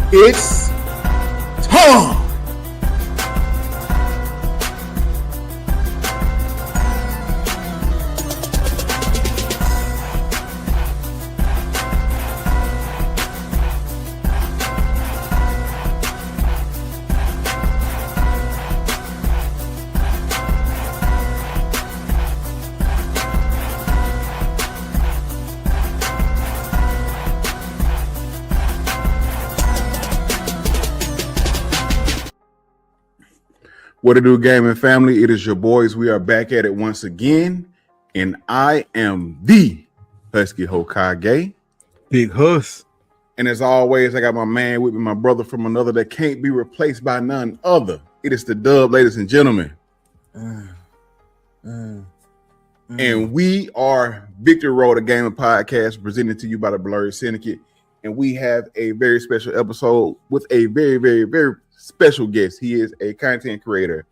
It's time. What it do, gaming family? It is your boys. We are back at it once again, and I am the Husky Hokage, Big Hus. and as always, I got my man with me, my brother from another that can't be replaced by none other. It is the Dub, ladies and gentlemen, and we are Victory Road, a gaming podcast presented to you by the Blurry Syndicate, and we have a very special episode with a very, very, very special guest. He is a content creator,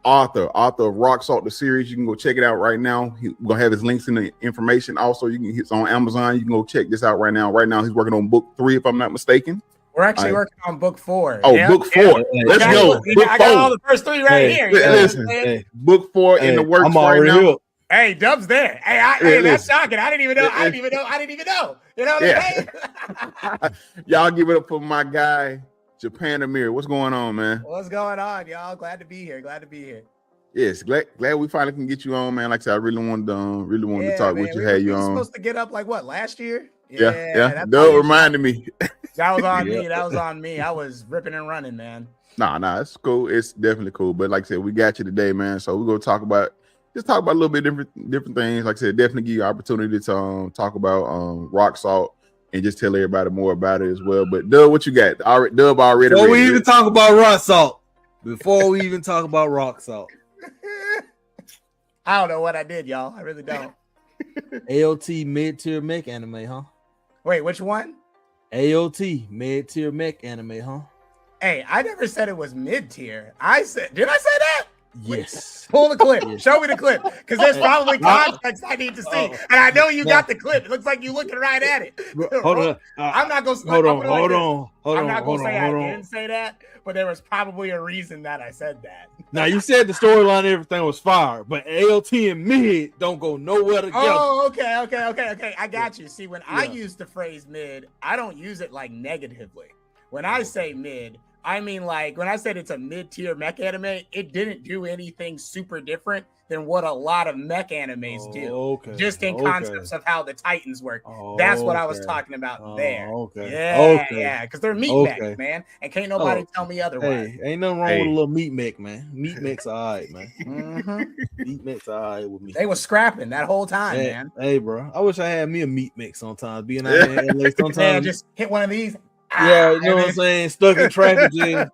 author of Rock Salt, the series. You can go check it out right now. We're gonna have his links in the information. Also, you can hit on Amazon. You can go check this out right now. Right now, he's working on book 3, if I'm not mistaken. We're actually working on book 4. Oh, yeah, book 4. Yeah. Let's go. I got all the first 3 right here. Listen, book 4 in the works right now. Hey, Dub's there. Hey, that's shocking. I didn't even know. You know what I'm saying? Y'all give it up for my guy, JapanAmeer. What's going on, man? What's going on, y'all? Glad to be here. Yes, glad we finally can get you on, man. Like I said, I really wanted to talk with you. Had you on? Supposed to get up like what, last year? Yeah. Doug reminded me. That was on me. That was on me. I was ripping and running, man. Nah, it's cool. It's definitely cool. But like I said, we got you today, man. So we're gonna talk about a little bit different things. Like I said, definitely give you an opportunity to talk about Rock Salt and just tell everybody more about it as well. But Dub, what you got? Dub already. Before we even talk about Rock Salt. I don't know what I did, y'all. I really don't. AOT mid-tier mech anime, huh? Wait, which one? AOT mid-tier mech anime, huh? Hey, I never said it was mid-tier. Did I say that? Yes. Pull the clip. Yes. Show me the clip, because there's probably context I need to see, and I know you got the clip. It looks like you looking right at it. Hold on. I'm not gonna. Hold on. I'm not gonna say I didn't say that, but there was probably a reason that I said that. Now you said the storyline and everything was fire, but AOT and mid don't go nowhere together. Oh, okay. I got you. See, when I use the phrase mid, I don't use it like negatively. When I say mid, I mean, like, when I said it's a mid-tier mech anime, it didn't do anything super different than what a lot of mech animes do. Just in concepts of how the Titans work. That's what I was talking about there. Yeah, because they're meat mechs, man. And can't nobody tell me otherwise. Hey, ain't nothing wrong with a little meat mech, man. Meat mechs all right, man. Meat mechs all right with me. They was scrapping that whole time, man. Hey, bro. I wish I had me a meat mech sometimes. Being out there in LA sometimes. Man, just hit one of these. Yeah, you know what I'm saying? Stuck in traffic jam.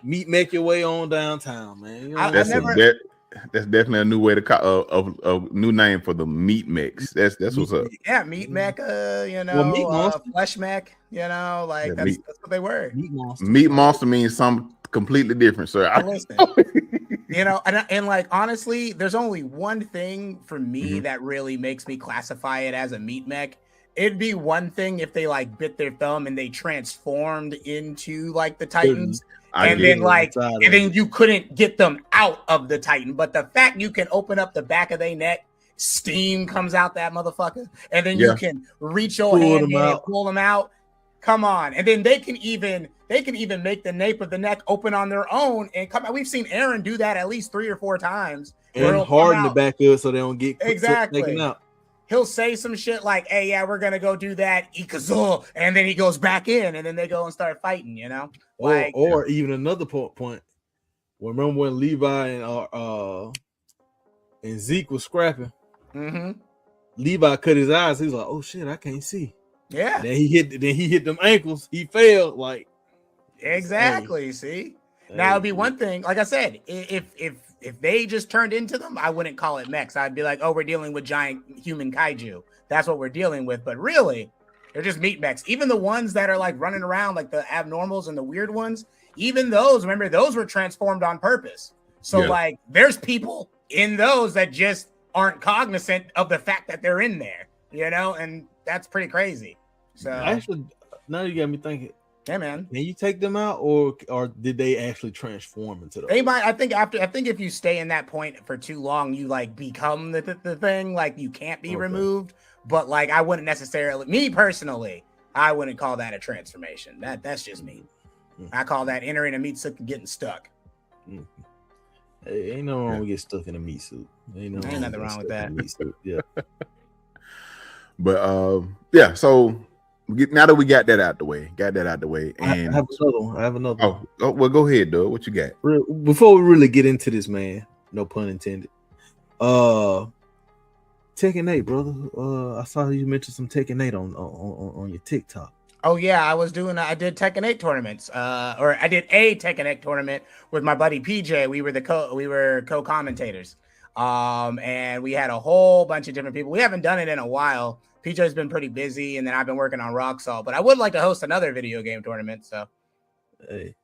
Make your way on downtown, man. You know that's definitely a new way to call a new name for the meat mix. That's what's up. Yeah, meat mech, flesh mech, that's what they were. Meat monster means something completely different, sir. Listen, and like, honestly, there's only one thing for me that really makes me classify it as a meat mech. It'd be one thing if they like bit their thumb and they transformed into like the Titans, and then you couldn't get them out of the Titan. But the fact you can open up the back of their neck, steam comes out that motherfucker, and then you can reach your hand in and pull them out. Come on, and then they can even make the nape of the neck open on their own and come out. We've seen Aaron do that at least 3 or 4 times, and harden the back up so they don't get taken out. He'll say some shit like, "Hey, yeah, we're gonna go do that," and then he goes back in, and then they go and start fighting. Or even another point. Remember when Levi and Zeke was scrapping? Levi cut his eyes. He's like, "Oh shit, I can't see." Yeah. Then he hit them ankles. He failed. Like exactly. Hey. See, now it'd be one thing. Like I said, if they just turned into them, I wouldn't call it mechs. I'd be like, oh, we're dealing with giant human kaiju. That's what we're dealing with. But really, they're just meat mechs. Even the ones that are like running around, like the abnormals and the weird ones, even those, remember, those were transformed on purpose. So like, there's people in those that just aren't cognizant of the fact that they're in there, and that's pretty crazy. So actually, now you got me thinking. Yeah, man. Can you take them out, or did they actually transform into those? They might. I think if you stay in that point for too long, you like become the thing. Like you can't be removed. But like I wouldn't necessarily, me personally, I wouldn't call that a transformation. That's just me. I call that entering a meat suit and getting stuck. Hey, ain't no wrong with get stuck in a meat suit. Ain't nothing wrong with that. Meat suit. Yeah. But yeah, so now that we got that out the way, and I have another one. Oh, well, go ahead, Doug. What you got? Before we really get into this, man, no pun intended. Tekken 8, brother. I saw you mentioned some Tekken 8 on your TikTok. Oh yeah, I did Tekken 8 tournaments. Or I did a Tekken 8 tournament with my buddy PJ. We were co-commentators. And we had a whole bunch of different people. We haven't done it in a while. PJ's been pretty busy, and then I've been working on Rock Salt. But I would like to host another video game tournament. So, hey,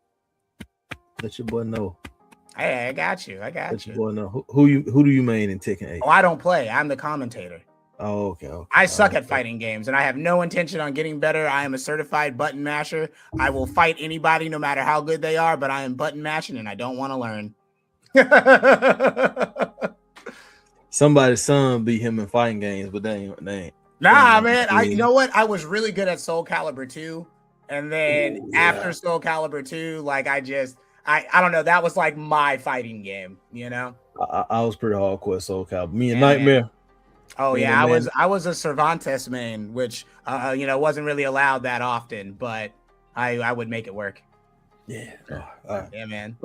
let your boy know. Hey, I got you. Let your boy know. Who do you main in Tekken 8? Oh, I don't play. I'm the commentator. Oh, okay. I suck at fighting games, and I have no intention on getting better. I am a certified button masher. I will fight anybody, no matter how good they are. But I am button mashing, and I don't want to learn. Somebody's son beat him in fighting games, but they ain't. Nah, man. You know what? I was really good at Soul Calibur 2. And then after Soul Calibur 2, like I don't know. That was like my fighting game, you know? I was pretty hardcore at Soul Calibur. Me and Nightmare. Man. Oh yeah, I was a Cervantes main, which wasn't really allowed that often, but I would make it work. Yeah. Right. Yeah, man.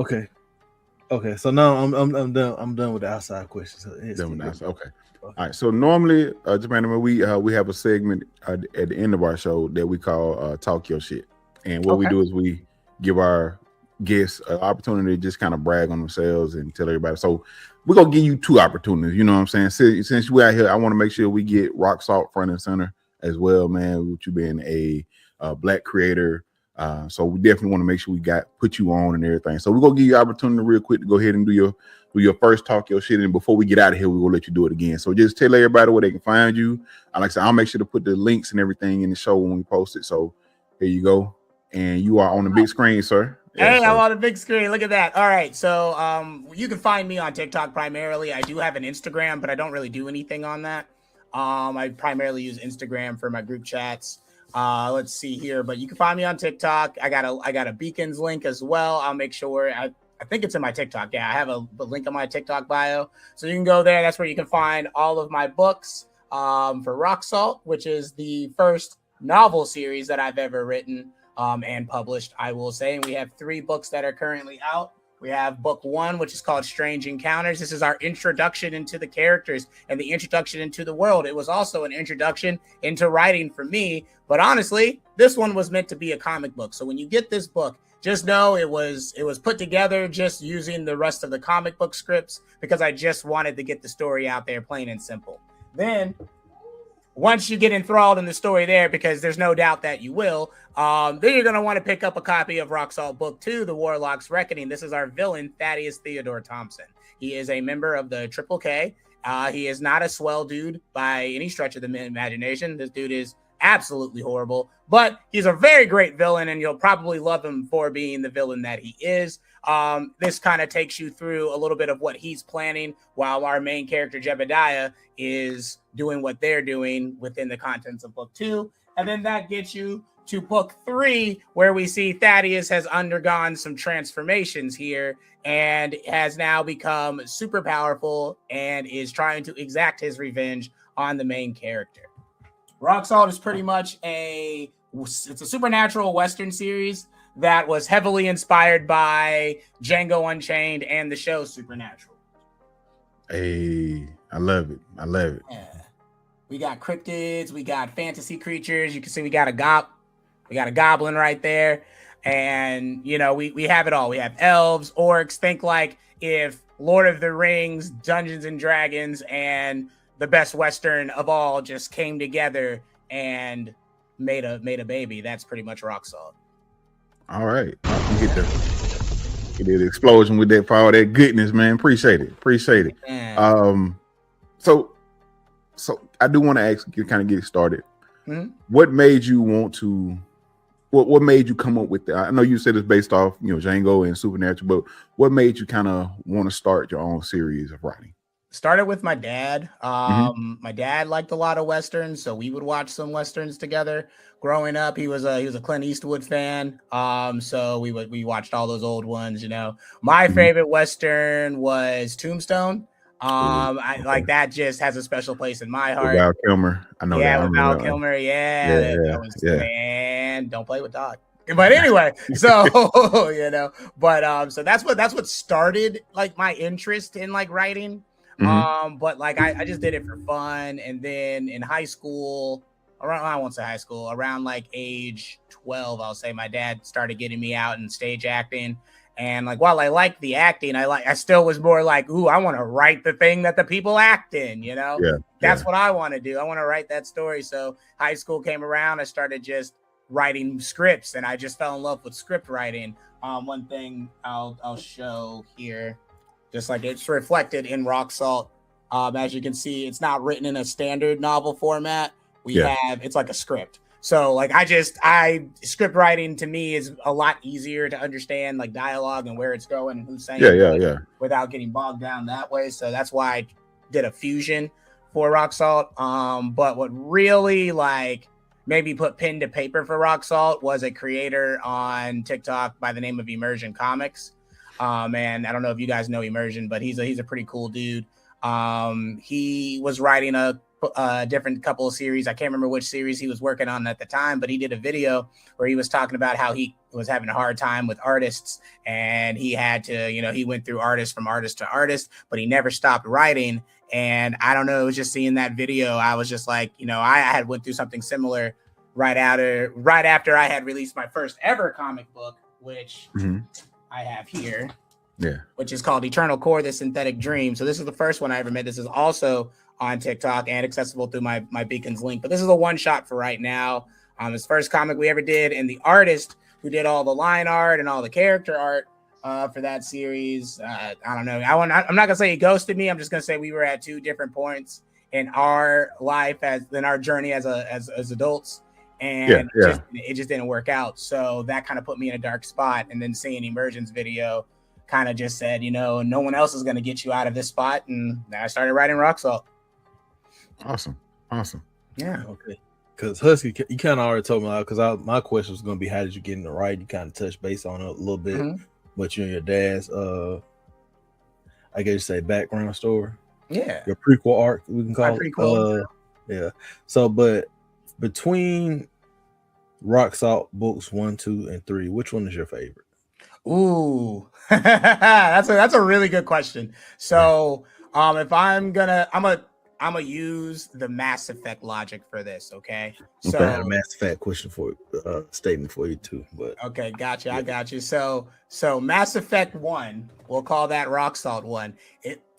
Okay, so now I'm done. I'm done with the outside questions. Okay. All right. So normally, JapanAmeer, we have a segment at the end of our show that we call "Talk Your Shit," and what we do is we give our guests an opportunity to just kind of brag on themselves and tell everybody. So we're gonna give you two opportunities. You know what I'm saying? Since we're out here, I want to make sure we get Rock Salt front and center as well, man. With you being a Black creator. So we definitely want to make sure we put you on and everything. So we're gonna give you an opportunity real quick to go ahead and do your first talk your shit. And before we get out of here, we're gonna let you do it again. So just tell everybody where they can find you. Like I said, I'll make sure to put the links and everything in the show when we post it. So here you go. And you are on the big screen, sir. Yeah, hey, I'm on the big screen. Look at that. All right. So you can find me on TikTok primarily. I do have an Instagram, but I don't really do anything on that. I primarily use Instagram for my group chats. Let's see here, but you can find me on TikTok. I got a Beacons link as well. I'll make sure I think it's in my TikTok. Yeah, I have a link on my TikTok bio. So you can go there. That's where you can find all of my books for Rock Salt, which is the first novel series that I've ever written and published, I will say. And we have 3 books that are currently out. We have book 1, which is called Strange Encounters. This is our introduction into the characters and the introduction into the world. It was also an introduction into writing for me. But honestly, this one was meant to be a comic book. So when you get this book, just know it was put together just using the rest of the comic book scripts because I just wanted to get the story out there plain and simple. Then once you get enthralled in the story there, because there's no doubt that you will, then you're going to want to pick up a copy of Rock Salt Book 2, The Warlock's Reckoning. This is our villain, Thaddeus Theodore Thompson. He is a member of the Triple K. He is not a swell dude by any stretch of the imagination. This dude is absolutely horrible, but he's a very great villain, and you'll probably love him for being the villain that he is. This kind of takes you through a little bit of what he's planning while our main character, Jebediah, is doing what they're doing within the contents of book 2. And then that gets you to book 3, where we see Thaddeus has undergone some transformations here and has now become super powerful and is trying to exact his revenge on the main character. Rock Salt is pretty much it's a supernatural Western series that was heavily inspired by Django Unchained and the show Supernatural. Hey, I love it. Yeah. We got cryptids, we got fantasy creatures. You can see we got a goblin right there. And we have it all. We have elves, orcs. Think like if Lord of the Rings, Dungeons and Dragons, and the best Western of all just came together and made a baby. That's pretty much Rock Salt. All right. Get the explosion with that for all that goodness, man. Appreciate it. Man. So I do want to ask you, kind of get it started. Mm-hmm. What made you want to what made you come up with that? I know you said it's based off, Django and Supernatural, but what made you kind of want to start your own series of writing? Started with my dad. Mm-hmm. My dad liked a lot of westerns, so we would watch some westerns together. Growing up, he was a Clint Eastwood fan. So we watched all those old ones. My Mm-hmm. favorite western was Tombstone. I Okay. like that. Just has a special place in my heart. With Val Kilmer, I know that. Yeah, I with remember Val that one. Kilmer. Yeah, That was man. Don't play with dog. But anyway, so so that's what started like my interest in like writing. Mm-hmm. But like I just did it for fun, and then in high school, I won't say high school, around like age 12, I'll say my dad started getting me out in stage acting. And like while I liked the acting, I still was more like, ooh, I want to write the thing that the people act in, Yeah. That's what I want to do. I want to write that story. So high school came around, I started just writing scripts, and I just fell in love with script writing. One thing I'll show here, just like it's reflected in Rock Salt. As you can see, it's not written in a standard novel format. It's like a script. So like script writing to me is a lot easier to understand, like dialogue and where it's going and who's saying without getting bogged down that way. So that's why I did a fusion for Rock Salt. But what really like maybe put pen to paper for Rock Salt was a creator on TikTok by the name of Immersion Comics. And I don't know if you guys know Immersion, but he's a pretty cool dude. He was writing a different couple of series. I can't remember which series he was working on at the time, but he did a video where he was talking about how he was having a hard time with artists, and he had to, he went through artist from artist to artist, but he never stopped writing. And I don't know, it was just seeing that video, I was just like, I had went through something similar right after I had released my first ever comic book, which I have here. Yeah. Which is called Eternal Core, The Synthetic Dream. So this is the first one I ever made. This is also on TikTok and accessible through my Beacons link. But this is a one shot for right now. His first comic we ever did, and the artist who did all the line art and all the character art for that series. I don't know. I'm not gonna say he ghosted me. I'm just gonna say we were at two different points in our life in our journey as adults. And it just didn't work out. So that kind of put me in a dark spot. And then seeing Immersion's video kind of just said, no one else is going to get you out of this spot. And then I started writing Rock Salt. Awesome. Yeah. Okay. Because Husky, you kind of already told me, because my question was going to be, how did you get into writing? You kind of touched base on it a little bit, but you and your dad's, I guess you say background story. Yeah. Your prequel arc, we can call it. Yeah. So, but between Rock Salt books 1, 2, and 3, which one is your favorite? Ooh, that's a really good question. So, if I'm gonna use the Mass Effect logic for this, okay? So I had a Mass Effect question statement for you too, but okay, gotcha. Yeah. I got you. So Mass Effect 1, we'll call that Rock Salt 1.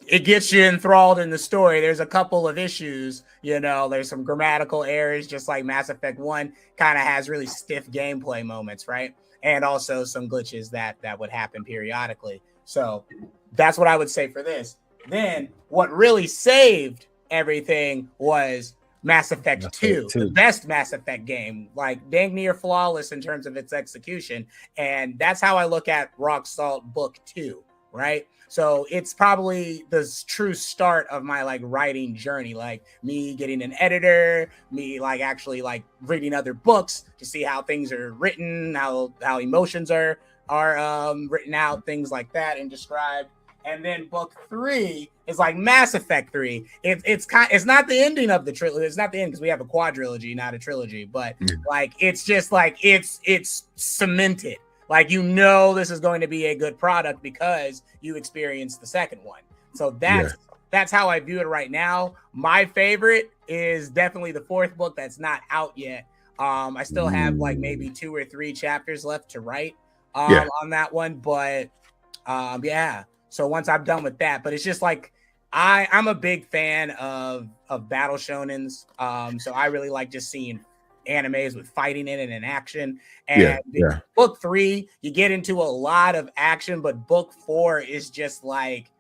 It gets you enthralled in the story. There's a couple of issues, there's some grammatical errors, just like Mass Effect 1 kind of has really stiff gameplay moments, right? And also some glitches that would happen periodically. So that's what I would say for this. Then what really saved everything was Mass Effect 2, the best Mass Effect game, like dang near flawless in terms of its execution. And that's how I look at Rock Salt Book 2, right? So it's probably the true start of my like writing journey, like me getting an editor, me like actually like reading other books to see how things are written, how emotions are written out, things like that and described. And then book 3 is like Mass Effect 3. It's not the ending of the trilogy. It's not the end because we have a quadrilogy, not a trilogy. But like it's just like it's cemented. Like this is going to be a good product because you experienced the second one. So that's how I view it right now. My favorite is definitely the fourth book that's not out yet. I still have like maybe 2 or 3 chapters left to write on that one. But so once I'm done with that, but it's just like I'm a big fan of battle shonens. So I really like just seeing animes with fighting in it and action. And book 3, you get into a lot of action, but book 4 is just like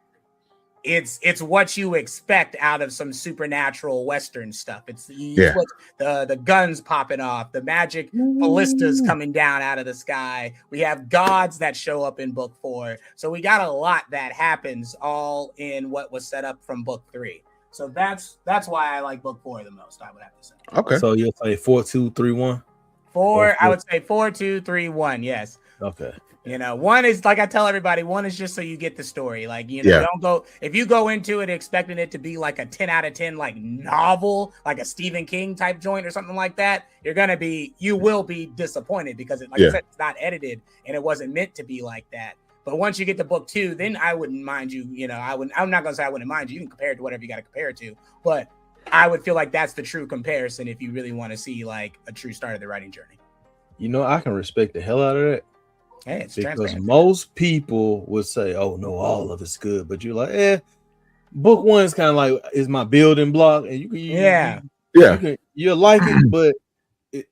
it's what you expect out of some supernatural Western stuff. It's what the guns popping off, the magic ballistas coming down out of the sky. We have gods that show up in book 4. So we got a lot that happens all in what was set up from book 3. So that's why I like book 4 the most, I would have to say. Okay. So you'll say 4, 2, 3, 1? 4, I would say 4, 2, 3, 1. Yes. Okay. 1 is like I tell everybody, 1 is just so you get the story. Like, don't go if you go into it expecting it to be like a 10 out of 10 like novel, like a Stephen King type joint or something like that, you will be disappointed because I said, it's not edited and it wasn't meant to be like that. But once you get to book 2, then I wouldn't mind you. I'm not gonna say I wouldn't mind you. You can compare it to whatever you got to compare it to, but I would feel like that's the true comparison if you really want to see like a true start of the writing journey. I can respect the hell out of that. Hey, it's because most people would say, "Oh no, all of it's good," but you're like, book 1 is kind of like is my building block, and you'll like it, but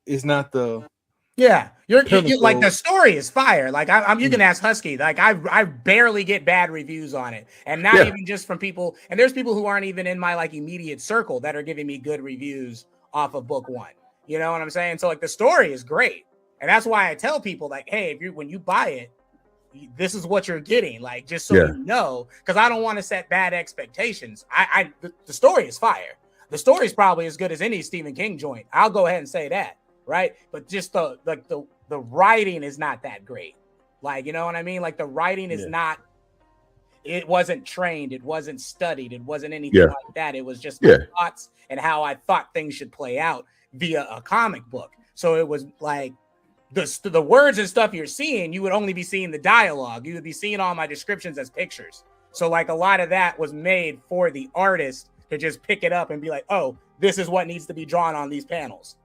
it's not the you're like the story is fire. Like you can ask Husky. Like I barely get bad reviews on it, and not even just from people. And there's people who aren't even in my like immediate circle that are giving me good reviews off of book 1. You know what I'm saying? So like the story is great. And that's why I tell people like, hey, when you buy it, this is what you're getting. Like, just so you know, because I don't want to set bad expectations. The story is fire. The story is probably as good as any Stephen King joint. I'll go ahead and say that, right? But just the writing is not that great. Like, you know what I mean? Like the writing is not. It wasn't trained. It wasn't studied. It wasn't anything like that. It was just my thoughts and how I thought things should play out via a comic book. So it was like. The words and stuff you're seeing, you would only be seeing the dialogue. You would be seeing all my descriptions as pictures. So like a lot of that was made for the artist to just pick it up and be like, oh, this is what needs to be drawn on these panels.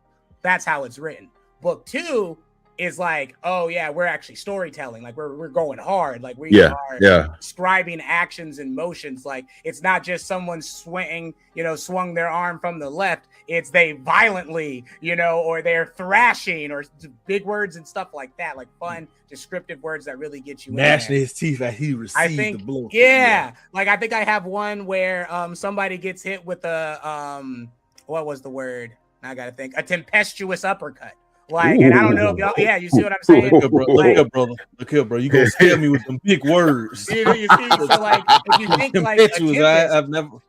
That's how it's written. Book 2 is like, oh yeah, we're actually storytelling. Like we're going hard. Like we are describing actions and motions. Like it's not just someone swung their arm from the left. It's they violently, or they're thrashing or big words and stuff like that. Like fun, descriptive words that really get you gnashing his teeth as he received the blow. Like I think I have one where somebody gets hit with a what was the word? I gotta think. A tempestuous uppercut. Like, and I don't know if y'all, you see what I'm saying? Look here, bro. You gonna scare me with some big words. You see? So, like, if you think like a tempest, I've never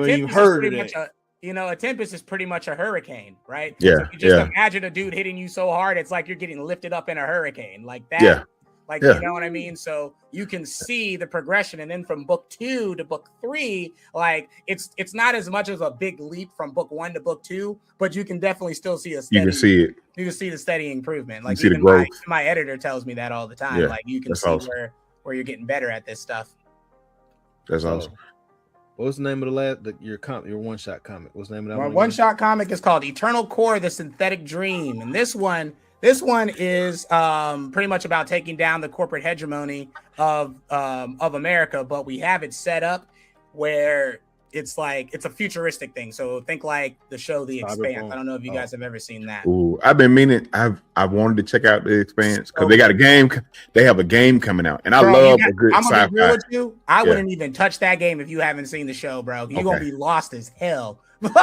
even heard of that. A tempest is pretty much a hurricane, right? Yeah. So you just imagine a dude hitting you so hard, it's like you're getting lifted up in a hurricane, like that. Yeah. Like, you know what I mean? So you can see the progression. And then from book 2 to book 3, like it's not as much as a big leap from book 1 to book 2, but you can definitely still see a steady. You can see it. You can see the steady improvement. Like see the growth. My editor tells me that all the time. Yeah, like you can see awesome. where you're getting better at this stuff. That's awesome. What's the name of your one-shot comic? What's the name of that My one? One-shot comic is called Eternal Core: The Synthetic Dream, and this one is pretty much about taking down the corporate hegemony of America, but we have it set up where it's a futuristic thing. So think like the show The Expanse. I don't know if you guys have ever seen that. Ooh, I've been meaning. I wanted to check out The Expanse because they got a game. They have a game coming out, and I love a good sci-fi. I'm gonna be real with you. I wouldn't even touch that game if you haven't seen the show, bro. You're gonna be lost as hell. But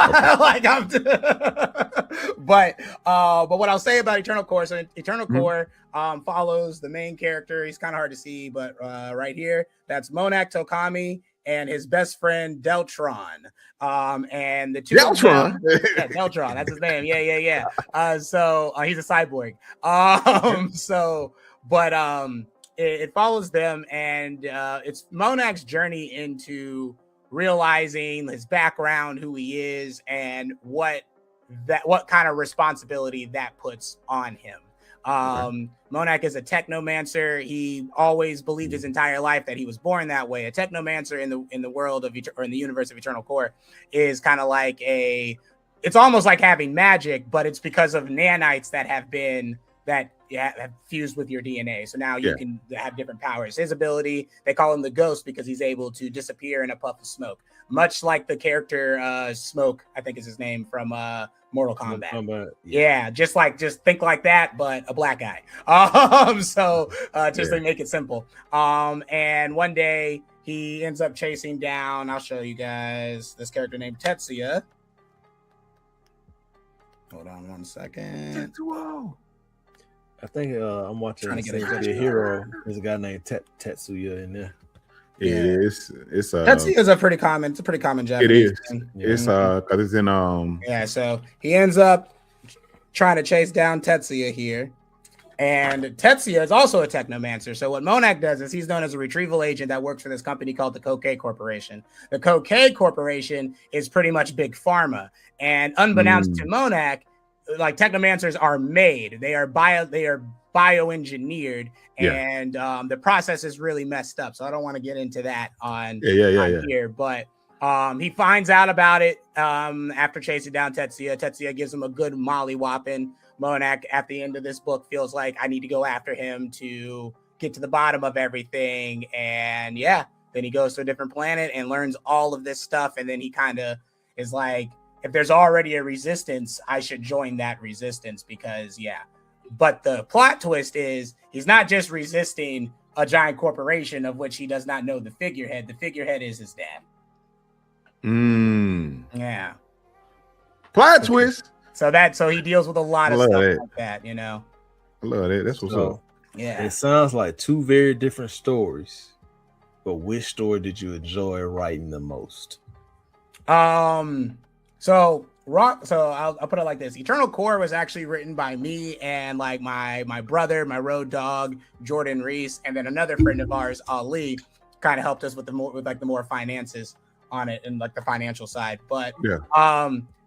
what I'll say about Eternal Core, so Eternal Core follows the main character. He's kind of hard to see, but right here, that's Monak Tokami and his best friend Deltron. And the two Deltron, Deltron, that's his name. Yeah. So he's a cyborg. It follows them, and it's Monak's journey into realizing his background, who he is, and what kind of responsibility that puts on him. Monak is a technomancer. He always believed his entire life that he was born that way. A technomancer in the world of in the universe of Eternal Core is kind of like it's almost like having magic, but it's because of nanites that have fused with your DNA. So now you can have different powers. His ability, they call him the Ghost because he's able to disappear in a puff of smoke, much like the character Smoke, I think is his name, from Mortal Kombat. Yeah, just think like that, but a black guy. To make it simple. And one day he ends up chasing down. I'll show you guys this character named Tetsuya. Hold on 1 second. I think I'm watching Trying to get a hero. There's a guy named Tetsuya in there. Yeah, it's Tetsuya is a pretty common. It's a pretty common Japanese. It is. Thing. It's because it's in Yeah, so he ends up trying to chase down Tetsuya here. And Tetsuya is also a technomancer. So what Monak does is he's known as a retrieval agent that works for this company called the Kokei Corporation. The Kokei Corporation is pretty much big pharma. And unbeknownst to Monak, like technomancers are made. They are bioengineered, and the process is really messed up. So I don't want to get into that on here. But he finds out about it after chasing down Tetsuya. Tetsuya gives him a good molly whopping. Monak at the end of this book feels like I need to go after him to get to the bottom of everything. And then he goes to a different planet and learns all of this stuff. And then he kind of is like, if there's already a resistance, I should join that resistance because But the plot twist is he's not just resisting a giant corporation of which he does not know the figurehead. The figurehead is his dad. Yeah. Plot twist. So he deals with a lot of stuff like that, you know. I love it. That's what's up. Yeah. It sounds like two very different stories. But which story did you enjoy writing the most? So I'll put it like this. Eternal Core was actually written by me and like my brother, my road dog, Jordan Reese, and then another friend of ours, Ali, kind of helped us with the more finances on it and like the financial side. But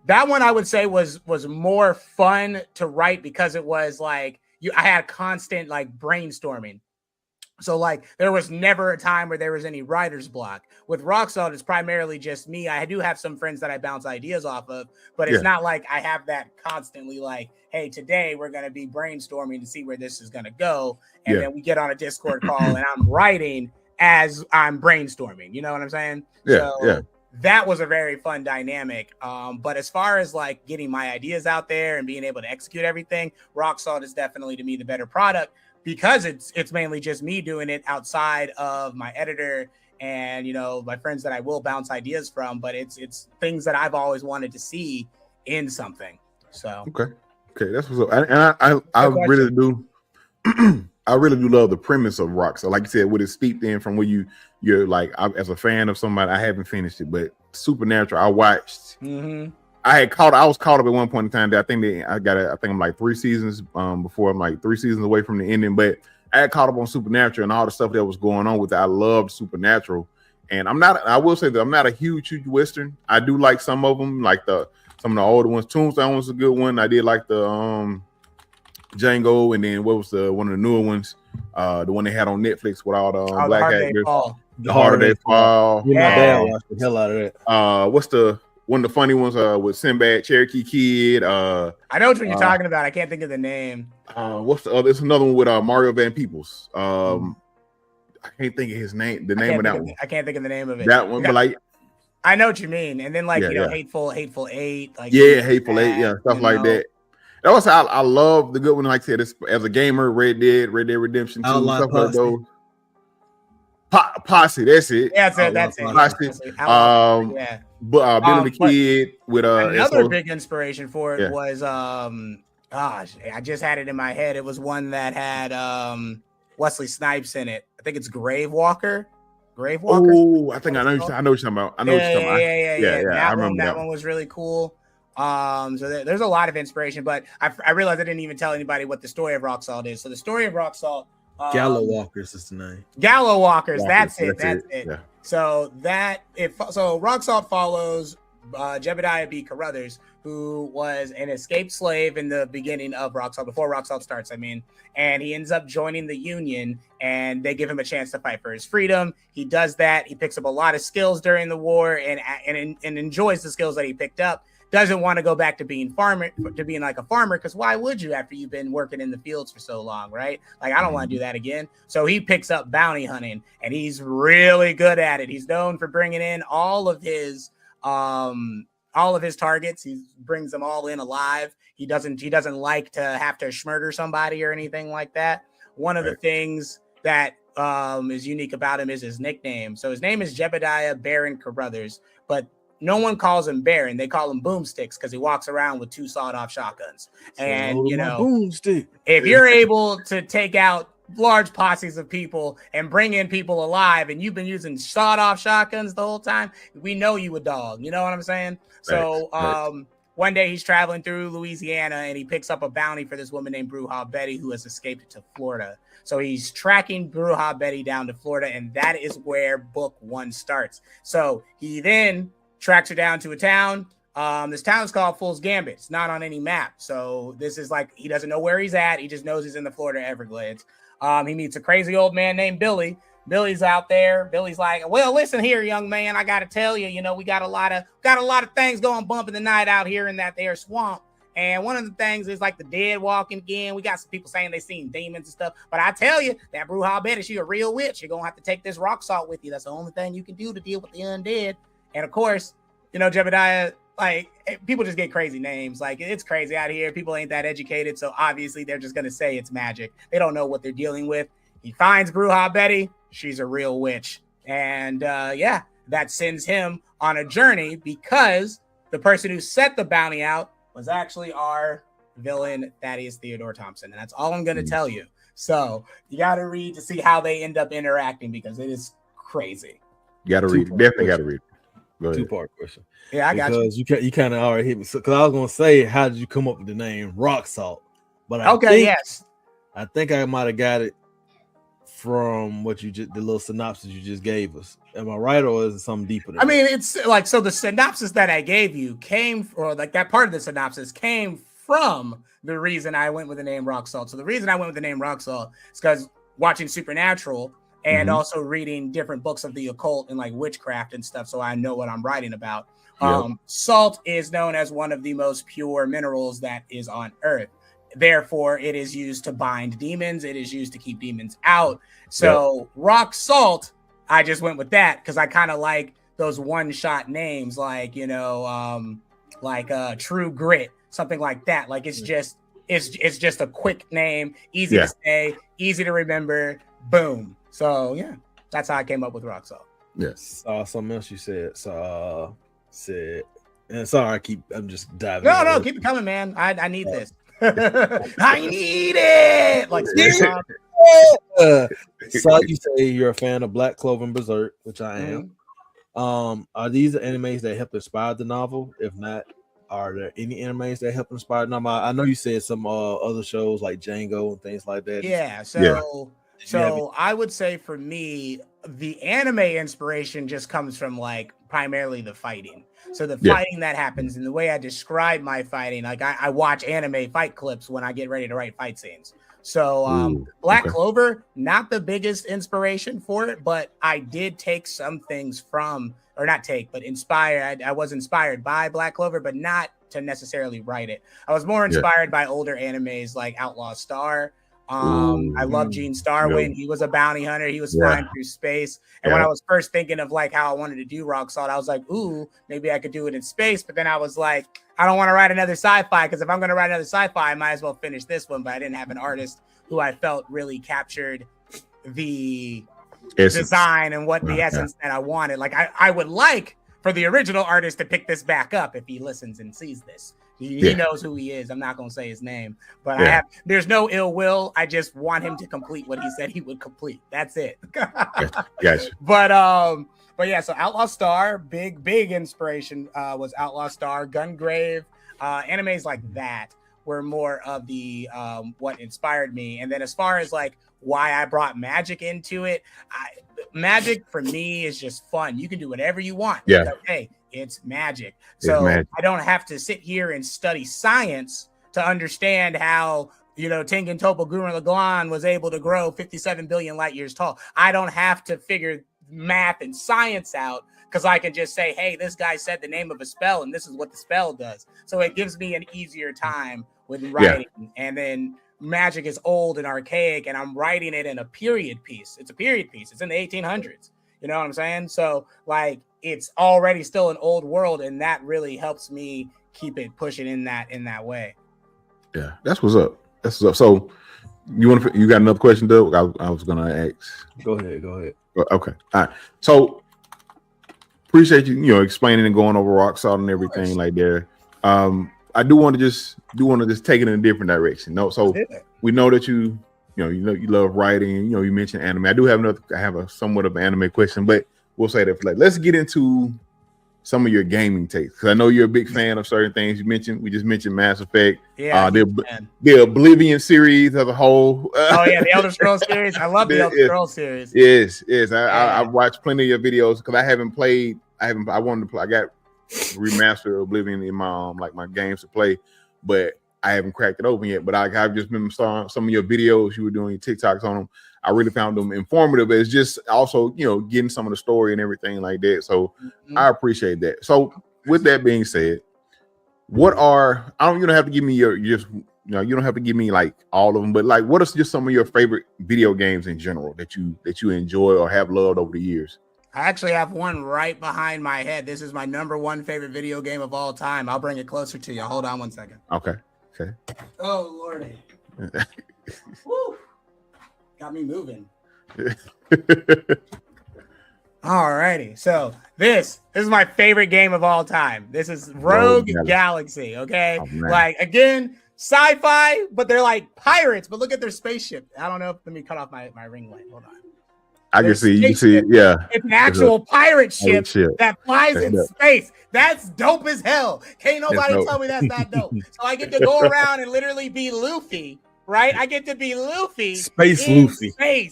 that one I would say was more fun to write because it was like I had constant like brainstorming. So like there was never a time where there was any writer's block. With Rock Salt, it's primarily just me. I do have some friends that I bounce ideas off of, but it's not like I have that constantly like, hey, today we're going to be brainstorming to see where this is going to go. And then we get on a Discord call and I'm writing as I'm brainstorming. You know what I'm saying? That was a very fun dynamic. But as far as like getting my ideas out there and being able to execute everything, Rock Salt is definitely to me the better product because it's mainly just me doing it outside of my editor and, you know, my friends that I will bounce ideas from, but it's things that I've always wanted to see in something. So, okay. That's what's up. And I really do. I really do love the premise of Rock. So like you said, what is steeped in from where you're like, as a fan of somebody, I haven't finished it, but Supernatural, I watched. I was caught up at one point in time. I think I'm like 3 seasons before I'm like 3 seasons away from the ending, but I had caught up on Supernatural and all the stuff that was going on with it. I loved Supernatural. And I will say that I'm not a huge Western. I do like some of them, like some of the older ones. Tombstone was a good one. I did like the Django, and then what was one of the newer ones? The one they had on Netflix with all the black actors. The Harder They Fall. My dad watched the hell out of it. What's one of the funny ones with Sinbad, Cherokee Kid? I know what you're talking about. I can't think of the name. What's the other? It's another one with Mario Van Peebles. I can't think of his name. The name of that one. I can't think of the name of it. That one, but like, I know what you mean. And then like Hateful Eight. Like Hateful Eight, stuff like that. Also, I love the good one. Like I said, as a gamer, Red Dead Redemption 2, stuff like those. Posse, that's it. That's it. Posse. Billy the Kid with another big inspiration for it was I just had it in my head. It was one that had Wesley Snipes in it. I think it's Grave Walker. Oh, I think I know what you're talking about. I remember that one was really cool. So there's a lot of inspiration, but I realized I didn't even tell anybody what the story of Rock Salt is. So the story of Rock Salt, Gallow Walkers is the name. Gallow Walkers, that's it. Yeah. So Rock Salt follows Jebediah B. Carruthers, who was an escaped slave in the beginning of Rock Salt, before Rock Salt starts, and he ends up joining the Union, and they give him a chance to fight for his freedom. He does that. He picks up a lot of skills during the war and enjoys the skills that he picked up. Doesn't want to go back to being like a farmer, because why would you after you've been working in the fields for so long, right? Like, I don't want to do that again. So he picks up bounty hunting, and he's really good at it. He's known for bringing in all of his targets. He brings them all in alive. He doesn't like to have to murder somebody or anything like that. One of the things that is unique about him is his nickname. So his name is Jebediah Baron Carruthers, but no one calls him Baron. They call him Boomsticks because he walks around with 2 sawed-off shotguns. And, you know, boomstick. If you're able to take out large posses of people and bring in people alive, and you've been using sawed-off shotguns the whole time, we know you a dog. You know what I'm saying? So one day he's traveling through Louisiana and he picks up a bounty for this woman named Bruja Betty who has escaped to Florida. So he's tracking Bruja Betty down to Florida, and that is where book 1 starts. So he then tracks her down to a town. This town is called Fool's Gambit. It's not on any map. So this is like, he doesn't know where he's at. He just knows he's in the Florida Everglades. He meets a crazy old man named Billy. Billy's out there. Billy's like, well, listen here, young man, I got to tell you, you know, we got a lot of things going bump in the night out here in that there swamp. And one of the things is like the dead walking again. We got some people saying they seen demons and stuff. But I tell you, that Bruja Betty, she a real witch. You're going to have to take this rock salt with you. That's the only thing you can do to deal with the undead. And of course, you know, Jebediah, like, people just get crazy names. Like, it's crazy out here. People ain't that educated. So obviously they're just going to say it's magic. They don't know what they're dealing with. He finds Bruja Betty. She's a real witch. And that sends him on a journey because the person who set the bounty out was actually our villain, Thaddeus Theodore Thompson. And that's all I'm going to tell you. So you got to read to see how they end up interacting because it is crazy. You got to read. Definitely got to read. 2-part question. Yeah, I got you. Because you kind of already hit me. Because I was going to say, how did you come up with the name Rock Salt? But I think I might have got it from what you just, the little synopsis you just gave us. Am I right, or is it something deeper than that? mean, it's like, so the synopsis that I gave you came, or like that part of the synopsis came from the reason I went with the name Rock Salt. So the reason I went with the name Rock Salt is because watching Supernatural and also reading different books of the occult and like witchcraft and stuff, so I know what I'm writing about. Salt is known as one of the most pure minerals that is on Earth. Therefore, it is used to bind demons. It is used to keep demons out. So Rock Salt, I just went with that because I kind of like those one-shot names, like, you know, True Grit, something like that. Like it's just a quick name, easy to say, easy to remember. Boom. So yeah, that's how I came up with Rock Salt. Yes. Something else you said. So and sorry, I'm just diving. No, keep it coming, man. I need this. I need it. Like, so you say you're a fan of Black Clover and Berserk, which I am. Are these the animes that helped inspire the novel? If not, are there any animes that help inspire the novel? I know you said some other shows like Django and things like that. Yeah. So I would say for me, the anime inspiration just comes from like primarily the fighting. So the fighting that happens, and the way I describe my fighting, like I watch anime fight clips when I get ready to write fight scenes. So Black Clover, not the biggest inspiration for it, but I did take some things from, or not take, but inspire. I was inspired by Black Clover, but not to necessarily write it. I was more inspired by older animes like Outlaw Star. I love Gene Starwin. He was a bounty hunter. He was flying through space. And when I was first thinking of like how I wanted to do Rock Salt, I was like, ooh, maybe I could do it in space. But then I was like, I don't want to write another sci-fi, because if I'm going to write another sci-fi, I might as well finish this one. But I didn't have an artist who I felt really captured the design and what the essence that I wanted. Like I would like for the original artist to pick this back up if he listens and sees this. He knows who he is. I'm not going to say his name, but there's no ill will. I just want him to complete what he said he would complete. That's it. Gotcha. But yeah, so Outlaw Star, big inspiration was Outlaw Star, Gungrave, animes like that were more of the what inspired me. And then as far as like why I brought magic into it, magic for me is just fun. You can do whatever you want. Yeah. Because, hey, it's magic. So I don't have to sit here and study science to understand how, you know, Tengen Toppo Gurren Lagann was able to grow 57 billion light years tall. I don't have to figure math and science out, because I can just say, hey, this guy said the name of a spell and this is what the spell does. So it gives me an easier time with writing. And then magic is old and archaic, and I'm writing it in a period piece. It's a period piece. It's in the 1800s. You know what I'm saying? So like, it's already still an old world, and that really helps me keep it pushing in that way. Yeah, that's what's up. So You got another question, Doug? I was gonna ask. Go ahead. Okay. All right. So appreciate you explaining and going over rock salt and everything like that. I do want to just take it in a different direction. No, so we know that you love writing. You mentioned anime. I have a somewhat of an anime question, but we'll say that let's get into some of your gaming takes, because I know you're a big fan of certain things. We just mentioned Mass Effect. Yeah, the Oblivion series as a whole. The Elder Scrolls series. I love the Elder Scrolls series. Yes. I've watched plenty of your videos because I haven't played. I wanted to play. I got remastered Oblivion in my my games to play, but I haven't cracked it open yet. But I've just been saw some of your videos you were doing, your TikToks on them. I really found them informative. It's just also, getting some of the story and everything like that. So I appreciate that. So with that being said, you don't have to give me you don't have to give me like all of them, but like, what are just some of your favorite video games in general that you enjoy or have loved over the years? I actually have one right behind my head. This is my number one favorite video game of all time. I'll bring it closer to you. Hold on one second. Okay. Oh, Lordy. Woo. Got me moving. All righty. So this is my favorite game of all time. This is Rogue Galaxy. Okay. Like, again, sci-fi, but they're like pirates, but look at their spaceship. I don't know. Let me cut off my ring light. Hold on. I can see. You see it. Yeah. It's an actual pirate ship that flies in space. That's dope as hell. Can't nobody tell me that's not dope. So I get to go around and literally be Luffy. Right, I get to be Luffy, Luffy,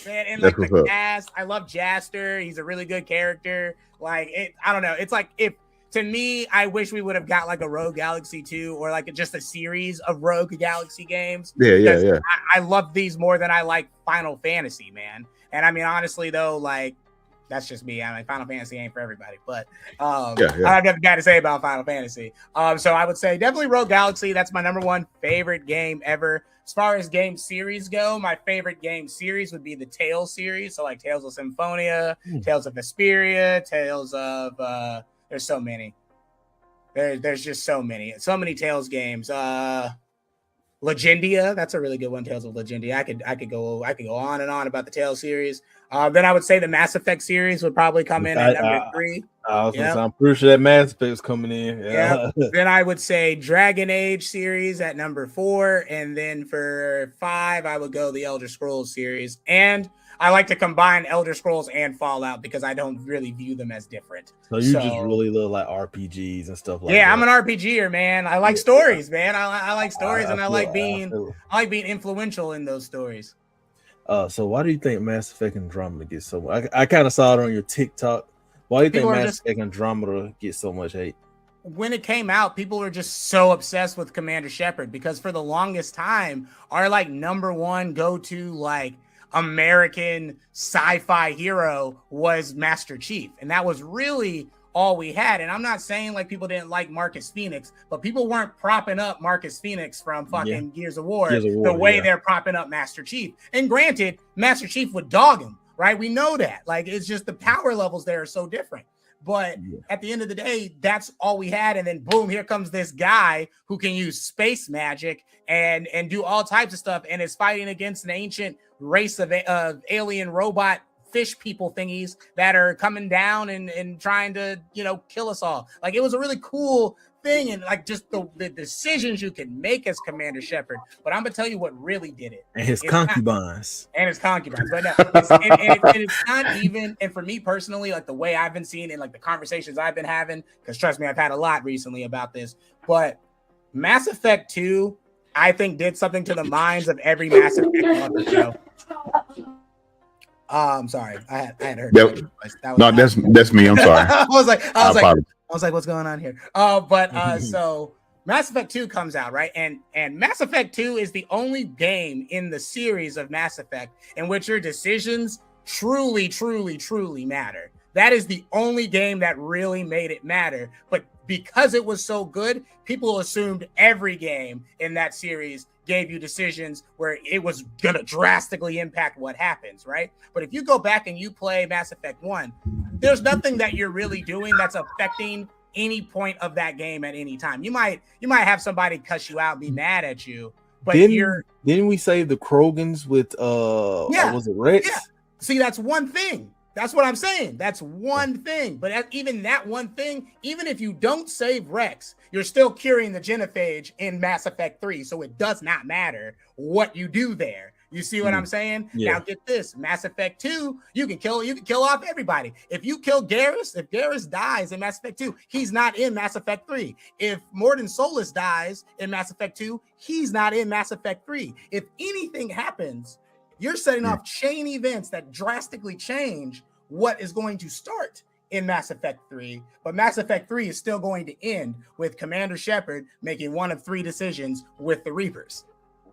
man, and like the cast. I love Jaster; he's a really good character. Like, I don't know. It's like, to me, I wish we would have got like a Rogue Galaxy 2 or like just a series of Rogue Galaxy games. Yeah. I love these more than I like Final Fantasy, man. And I mean, honestly, though, like, that's just me. I mean, Final Fantasy ain't for everybody, but I have nothing bad to say about Final Fantasy. So I would say definitely Rogue Galaxy. That's my number one favorite game ever. As far as game series go, my favorite game series would be the Tales series. So like Tales of Symphonia, Tales of Vesperia, Tales of there's so many. There's just so many Tales games. Legendia, that's a really good one. Tales of Legendia. I could go on and on about the Tales series. Then I would say the Mass Effect series would probably come in at number 3. I'm pretty sure that Mass Effect is coming in. Yeah. Then I would say Dragon Age series at number 4, and then for 5 I would go the Elder Scrolls series. And I like to combine Elder Scrolls and Fallout because I don't really view them as different. So you just really love like RPGs and stuff like that. Yeah, I'm an RPGer, man. I like stories, man. I like stories, and I like being influential in those stories. So why do you think Mass Effect Andromeda gets so much? I kind of saw it on your TikTok. Why do you think Mass Effect Andromeda gets so much hate? When it came out, people were just so obsessed with Commander Shepard because for the longest time, our like number one go-to like American sci-fi hero was Master Chief, and that was really all we had. And I'm not saying like people didn't like Marcus Phoenix, but people weren't propping up Marcus Phoenix from fucking Gears of War the way they're propping up Master Chief. And granted, Master Chief would dog him, right? We know that. Like, it's just the power levels there are so different. But at the end of the day, that's all we had. And then boom, here comes this guy who can use space magic and do all types of stuff and is fighting against an ancient race of alien robot fish people thingies that are coming down and trying to, kill us all. Like, it was a really cool thing, and like just the decisions you can make as Commander Shepard. But I'm gonna tell you what really did it. And his concubines. But no, it's not even, and for me personally, like the way I've been seeing it, like the conversations I've been having, because trust me, I've had a lot recently about this, but Mass Effect 2, I think, did something to the minds of every Mass Effect lover. So I'm sorry. I had heard that. That's me. I'm sorry. I was like, what's going on here? So Mass Effect 2 comes out, right? And Mass Effect 2 is the only game in the series of Mass Effect in which your decisions truly, truly, truly matter. That is the only game that really made it matter. But because it was so good, people assumed every game in that series gave you decisions where it was going to drastically impact what happens, right? But if you go back and you play Mass Effect 1, there's nothing that you're really doing that's affecting any point of that game at any time. You might have somebody cuss you out and be mad at you, But didn't we save the Krogans with was it Rex? Yeah. See, that's one thing. That's what I'm saying. That's one thing. But even that one thing, even if you don't save Rex, you're still curing the genophage in Mass Effect 3. So it does not matter what you do there. You see what I'm saying? Yeah. Now get this, Mass Effect 2, you can kill off everybody. If you kill Garrus, if Garrus dies in Mass Effect 2, he's not in Mass Effect 3. If Mordin Solus dies in Mass Effect 2, he's not in Mass Effect 3. If anything happens, you're setting off chain events that drastically change what is going to start in Mass Effect 3. But Mass Effect 3 is still going to end with Commander Shepard making one of 3 decisions with the Reapers.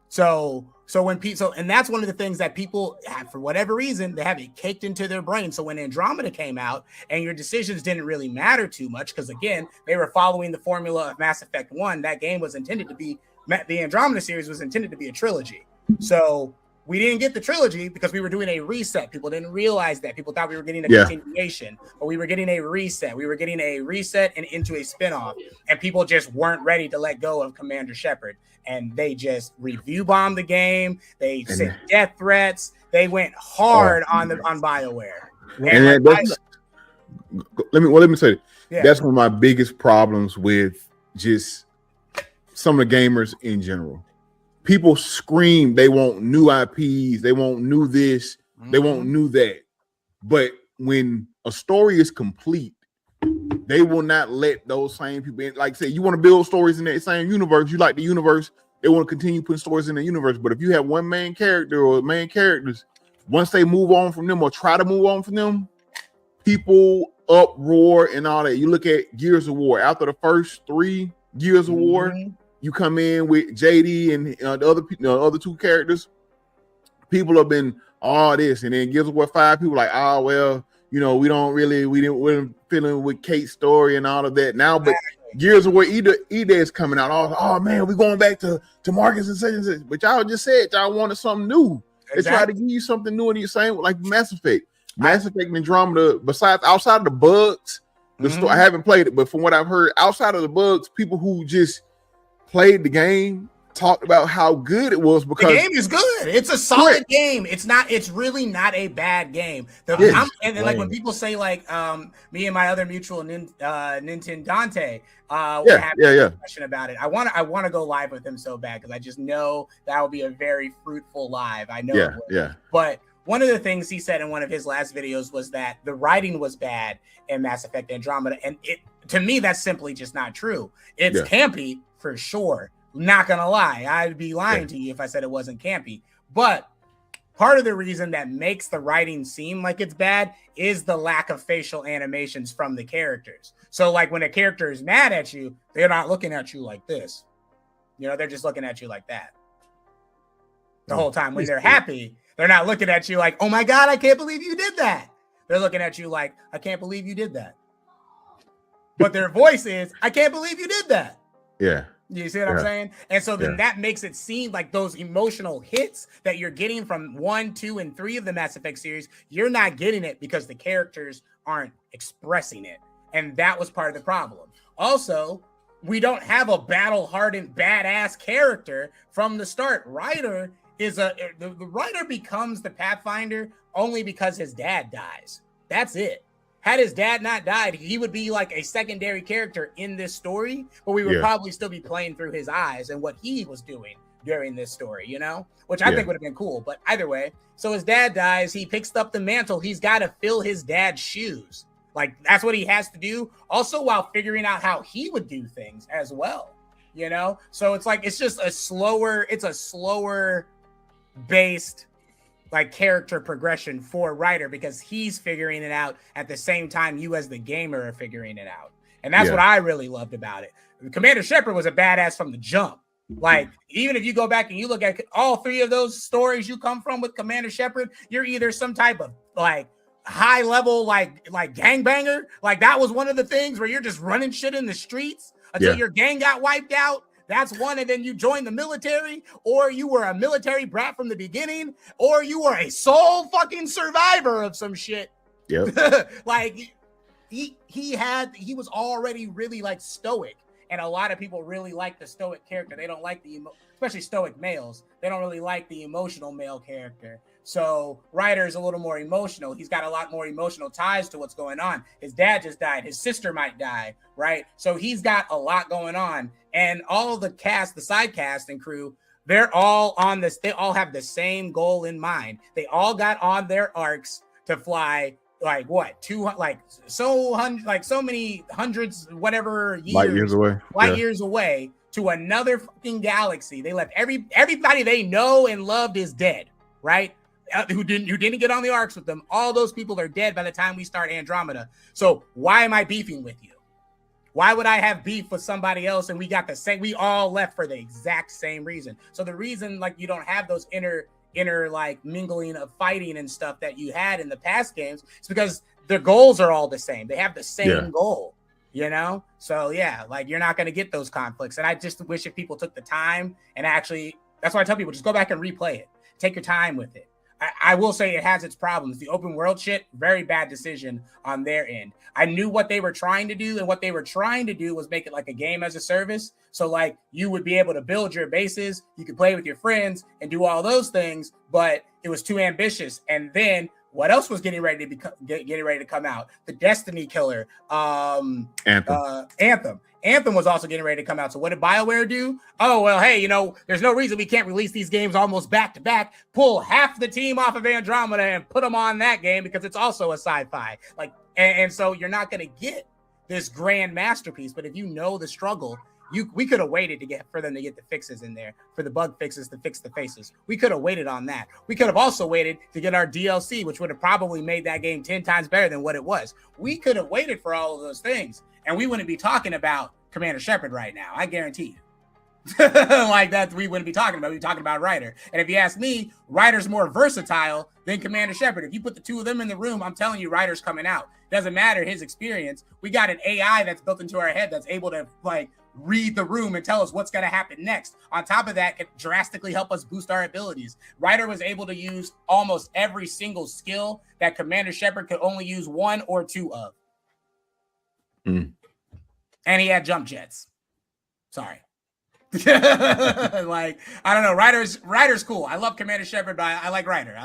So and that's one of the things that people have, for whatever reason, they have it caked into their brain. So when Andromeda came out and your decisions didn't really matter too much, because again, they were following the formula of Mass Effect 1. That game was intended to be, the Andromeda series was intended to be a trilogy. So we didn't get the trilogy because we were doing a reset. People didn't realize that. People thought we were getting a continuation, but we were getting a reset. We were getting a reset and into a spinoff, and people just weren't ready to let go of Commander Shepard. And they just review bombed the game. They sent death threats. They went hard on BioWare. And let me say, that's one of my biggest problems with just some of the gamers in general. People scream they want new IPs, they want new this, they want new that. But when a story is complete, they will not let those same people in. Like say, you want to build stories in that same universe, you like the universe, they want to continue putting stories in the universe. But if you have one main character or main characters, once they move on from them or try to move on from them, people uproar and all that. You look at Gears of War. After the first 3 Gears of War, you come in with JD and the other 2 characters. People have been all this, and then Gears of War 5, people like, we didn't feeling with Kate's story and all of that now. But Gears of War Ida is coming out. Oh man, we're going back to Marcus and such and such. But y'all just said y'all wanted something new. Exactly. They tried to give you something new, and you're saying like Mass Effect and Andromeda. Besides, outside of the bugs, I haven't played it, but from what I've heard, outside of the bugs, people who just played the game talked about how good it was because the game is good. It's a solid game. It's really not a bad game. Like when people say like me and my other mutual Nintendo Dante we're having a discussion about it. I want to go live with him so bad because I just know that will be a very fruitful live. I know it will. But one of the things he said in one of his last videos was that the writing was bad in Mass Effect Andromeda, and to me that's simply just not true. It's campy for sure. Not gonna lie, I'd be lying to you if I said it wasn't campy. But part of the reason that makes the writing seem like it's bad is the lack of facial animations from the characters. So like when a character is mad at you, they're not looking at you like this. They're just looking at you like that the whole time. When they're happy, they're not looking at you like, oh my God, I can't believe you did that. They're looking at you like, I can't believe you did that. But their voice is, I can't believe you did that. Yeah. You see what I'm saying? And so then that makes it seem like those emotional hits that you're getting from 1, 2, and 3 of the Mass Effect series, you're not getting it because the characters aren't expressing it. And that was part of the problem. Also, we don't have a battle-hardened, badass character from the start. Ryder the Ryder becomes the Pathfinder only because his dad dies. That's it. Had his dad not died, he would be like a secondary character in this story, but we would probably still be playing through his eyes and what he was doing during this story, which I think would have been cool. But either way, so his dad dies, he picks up the mantle, he's got to fill his dad's shoes. Like that's what he has to do. Also, while figuring out how he would do things as well, So it's like, it's just a slower based like character progression for Ryder because he's figuring it out at the same time you as the gamer are figuring it out. And that's what I really loved about it. Commander Shepard was a badass from the jump. Like, even if you go back and you look at all 3 of those stories you come from with Commander Shepard, you're either some type of like high level, like gangbanger. Like that was one of the things where you're just running shit in the streets until your gang got wiped out. That's one. And then you join the military, or you were a military brat from the beginning, or you were a sole fucking survivor of some shit. Yep. Like he was already really like stoic. and a lot of people really like the stoic character. They don't like especially stoic males. They don't really like the emotional male character. So Ryder is a little more emotional. He's got a lot more emotional ties to what's going on. His dad just died. His sister might die, right? So he's got a lot going on. And all the cast, the side cast and crew, they're all on this. They all have the same goal in mind. They all got on their arcs to fly like what? So many hundreds, whatever years, light years away to another fucking galaxy. They left everybody they know and loved is dead, right? Who didn't get on the arcs with them. All those people are dead by the time we start Andromeda. So why am I beefing with you? Why would I have beef with somebody else? And we all left for the exact same reason. So the reason like you don't have those inner like mingling of fighting and stuff that you had in the past games is because their goals are all the same. They have the same goal, So yeah, like you're not going to get those conflicts. And I just wish if people took the time and actually, that's why I tell people, just go back and replay it. Take your time with it. I will say it has its problems. The open world shit, very bad decision on their end. I knew what they were trying to do, and what they were trying to do was make it like a game as a service. So like you would be able to build your bases, you could play with your friends and do all those things, but it was too ambitious. And then what else was getting ready to come out? The Destiny Killer, Anthem. Anthem was also getting ready to come out. So what did BioWare do? Oh, well, hey, there's no reason we can't release these games almost back to back, pull half the team off of Andromeda and put them on that game because it's also a sci-fi. Like, and so you're not going to get this grand masterpiece. But if you know the struggle, we could have waited for them to get the fixes in there, for the bug fixes to fix the faces. We could have waited on that. We could have also waited to get our DLC, which would have probably made that game 10 times better than what it was. We could have waited for all of those things, and we wouldn't be talking about Commander Shepard right now. I guarantee you. Like that, we wouldn't be talking about. We'd be talking about Ryder. And if you ask me, Ryder's more versatile than Commander Shepard. If you put the two of them in the room, I'm telling you, Ryder's coming out. Doesn't matter his experience. We got an AI that's built into our head that's able to like read the room and tell us what's going to happen next. On top of that, it drastically help us boost our abilities. Ryder was able to use almost every single skill that Commander Shepard could only use one or two of. And he had jump jets. Sorry. Like, I don't know. Ryder's cool. I love Commander Shepard, but I like Ryder.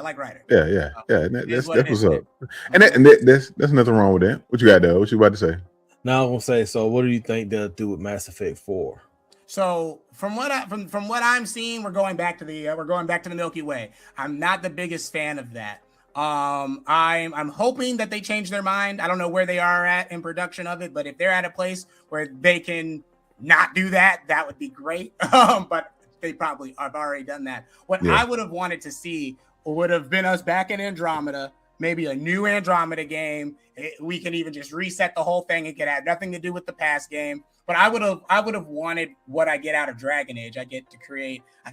Yeah. That's what's up. And there's nothing wrong with that. What you got, though? What you about to say? Now I'm gonna say. So, what do you think they'll do with Mass Effect 4? So, from what I'm seeing, we're going back to the Milky Way. I'm not the biggest fan of that. I'm hoping that they change their mind. I don't know where they are at in production of it, but if they're at a place where they can not do that, that would be great. But they probably have already done that. What I would have wanted to see would have been us back in Andromeda, maybe a new Andromeda game. We can even just reset the whole thing. It could have nothing to do with the past game. But I would have wanted what I get out of Dragon Age. I can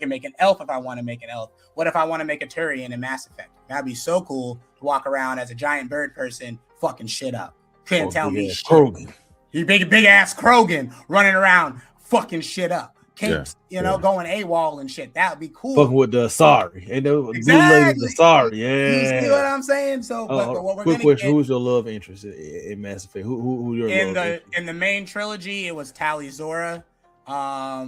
make an elf if I want to make an elf. What if I want to make a Turian in Mass Effect? That'd be so cool to walk around as a giant bird person, fucking shit up. Couldn't tell me shit. Krogan. He big ass Krogan running around, fucking shit up. Capes, going AWOL and shit. That would be cool. Fucking with the Asari. Exactly. Asari. Yeah. You see what I'm saying? So, but what we're quick question: who's your love interest in Mass Effect? Who your in the main trilogy? It was Tali Zora. I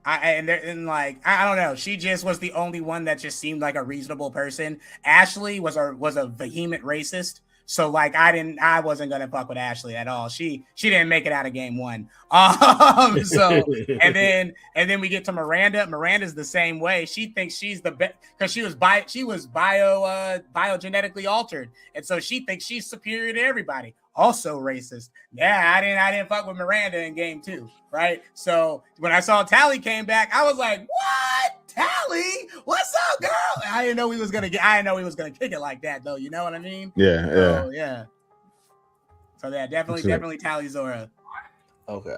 don't know. She just was the only one that just seemed like a reasonable person. Ashley was a vehement racist. So like I wasn't gonna fuck with Ashley at all. She didn't make it out of game one. So and then we get to Miranda. Miranda's the same way. She thinks she's the best because she was biogenetically altered, and so she thinks she's superior to everybody. Also racist. Yeah, I didn't fuck with Miranda in game 2, right? So when I saw Tali came back, I was like, what? Tali? What's up, girl? I didn't know he was gonna kick it like that, though. You know what I mean? Yeah. So definitely Tali Zora. Okay.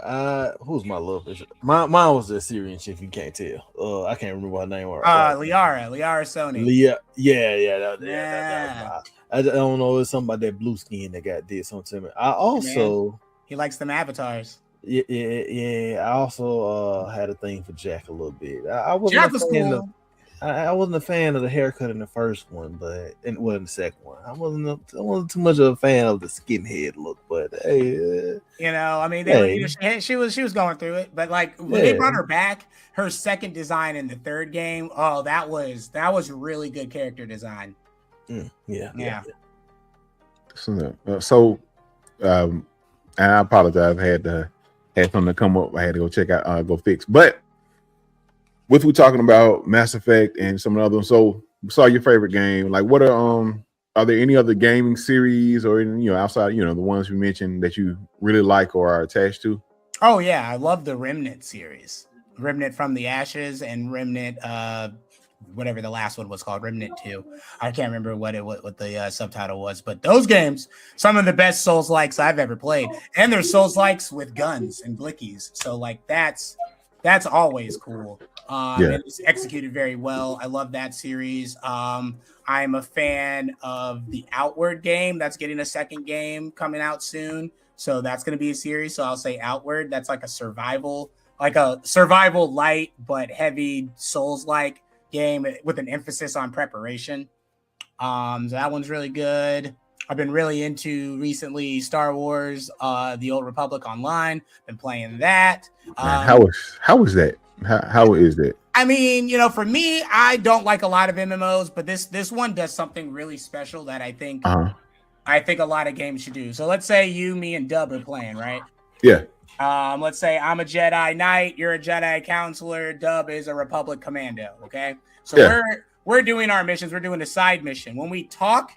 Who's my love interest? Mine was the Syrian chick. You can't tell. I can't remember her name. Liara Sony. Yeah. I don't know. It's something about that blue skin that did something to me. I also he likes them avatars. Yeah. I also had a thing for Jack a little bit. Jack was cool. I wasn't a fan of the haircut in the first one, but in the second one, I wasn't too much of a fan of the skinhead look. But hey, I mean, she was going through it, but like when they brought her back, her second design in the third game, that was really good character design. Yeah. So, and I apologize. I had something to come up. I had to go check out, go fix. But with we talking about Mass Effect and some of the other ones, so we saw your favorite game. Like, what are there any other gaming series or outside the ones we mentioned that you really like or are attached to? Oh yeah, I love the Remnant series, Remnant from the Ashes, and Remnant whatever the last one was called, Remnant 2. I can't remember what the subtitle was, but those games, some of the best Souls-likes I've ever played, and they're Souls-likes with guns and blickies. So like that's always cool. And it's executed very well. I love that series. I'm a fan of the Outward game. That's getting a second game coming out soon. So that's going to be a series. So I'll say Outward. That's like a survival light, but heavy Souls-like game with an emphasis on preparation. So that one's really good. I've been really into recently Star Wars, The Old Republic Online. Been playing that. How is that? How is that? I mean, for me, I don't like a lot of MMOs, but this one does something really special that I think a lot of games should do. So let's say you, me, and Dub are playing, right? Yeah. Let's say I'm a Jedi Knight, you're a Jedi Counselor, Dub is a Republic Commando. Okay, so we're doing our missions. We're doing a side mission. When we talk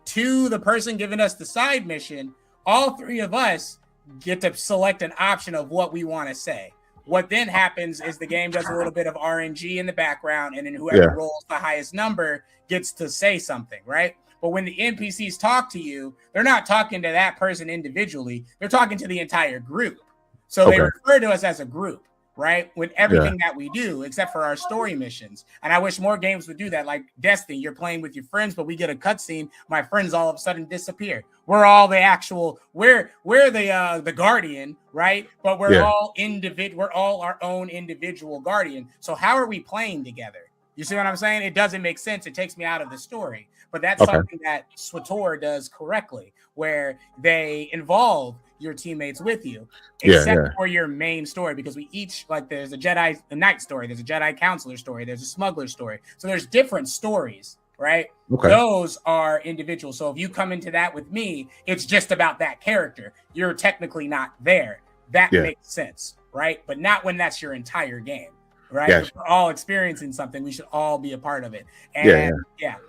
to the person giving us the side mission, all three of us get to select an option of what we want to say. What then happens is the game does a little bit of RNG in the background, and then whoever rolls the highest number gets to say something, right? But when the NPCs talk to you, they're not talking to that person individually. They're talking to the entire group. So they refer to us as a group, right? With everything that we do, except for our story missions. And I wish more games would do that. Like Destiny, you're playing with your friends, but we get a cutscene. My friends all of a sudden disappear. We're all the actual, we're the guardian, right? But we're all we're all our own individual guardian. So how are we playing together? You see what I'm saying? It doesn't make sense. It takes me out of the story. But that's something that SWTOR does correctly, where they involve your teammates with you, except for your main story, because we each, like, there's a Jedi Knight story, there's a Jedi Counselor story, there's a Smuggler story. So there's different stories, right? Those are individual. So if you come into that with me, it's just about that character. You're technically not there. That makes sense, right? But not when that's your entire game. Right, if we're all experiencing something, we should all be a part of it. And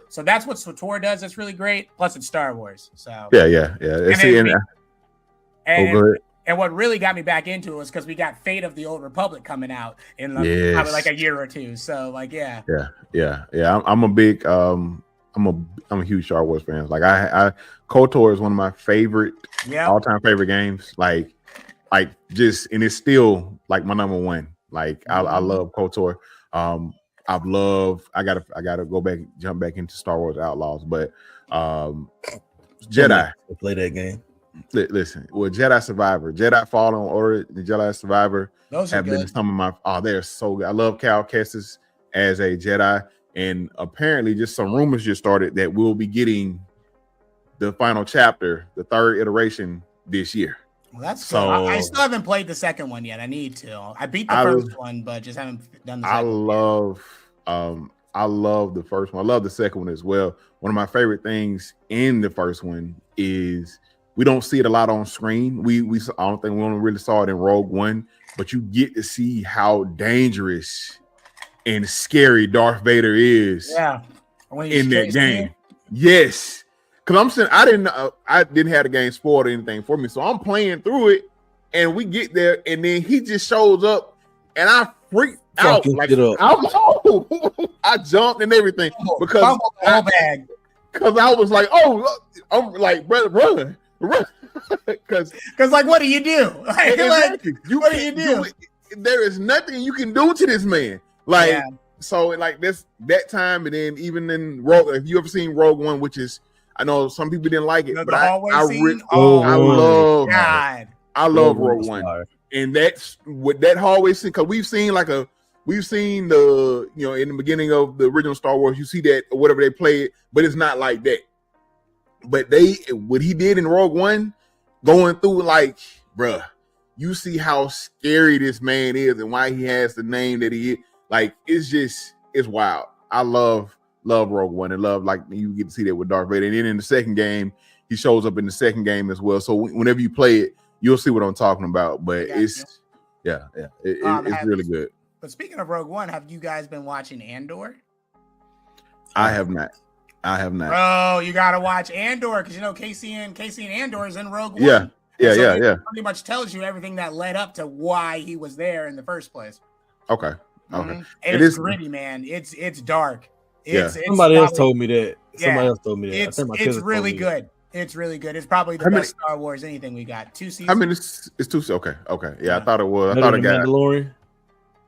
so that's what SWTOR does. That's really great. Plus, it's Star Wars. So and what really got me back into it was because we got Fate of the Old Republic coming out in probably like a year or two. So like, I'm a big I'm a huge Star Wars fan. Like I KOTOR is one of my favorite all-time favorite games. Like just, and it's still like my number one. Like I love KOTOR. I gotta jump back into Star Wars Outlaws, but Jedi play that game. Listen, well, Jedi Survivor, Jedi Fallen Order, the Jedi Survivor have been some of my. They're so good. I love Cal Kestis as a Jedi, and apparently, just some rumors just started that we'll be getting the final chapter, the third iteration, this year. Well, that's so. I still haven't played the second one yet. I need to. I beat the first one, but just haven't done the second one. I love the first one. I love the second one as well. One of my favorite things in the first one is we don't see it a lot on screen. I don't think we only really saw it in Rogue One, but you get to see how dangerous and scary Darth Vader is. In that game. Yes. Because I'm saying I didn't have the game spoiled or anything for me. So I'm playing through it and we get there and then he just shows up and I freaked out. Like I jumped and everything because I was like, I'm like, brother, run. Because like, what do you do? Like, what do you do? There is nothing you can do to this man. Like, so like that time, and then even in Rogue, if you ever seen Rogue One, which is, I know some people didn't like it, but I love Rogue One, and that's with that hallway scene, because we've seen like a we've seen the, you know, in the beginning of the original Star Wars, you see that or whatever they play it, but it's not like that. But what he did in Rogue One, going through like, bruh, you see how scary this man is and why he has the name that he is. Like, it's wild. I love Rogue One and love, like, you get to see that with Darth Vader. And then in the second game, he shows up in the second game as well. So whenever you play it, you'll see what I'm talking about. But it's really good. But speaking of Rogue One, have you guys been watching Andor? I have not. Bro, you gotta watch Andor because you know Casey and Andor is in Rogue One. Yeah. Pretty much tells you everything that led up to why he was there in the first place. Okay. And it's gritty, man. It's dark. Somebody else told me that. It's really good. It's really good. It's probably the best Star Wars anything we got. 2 seasons. I mean, it's 2. Okay. Yeah, I thought it was. I thought it got Mandalorian.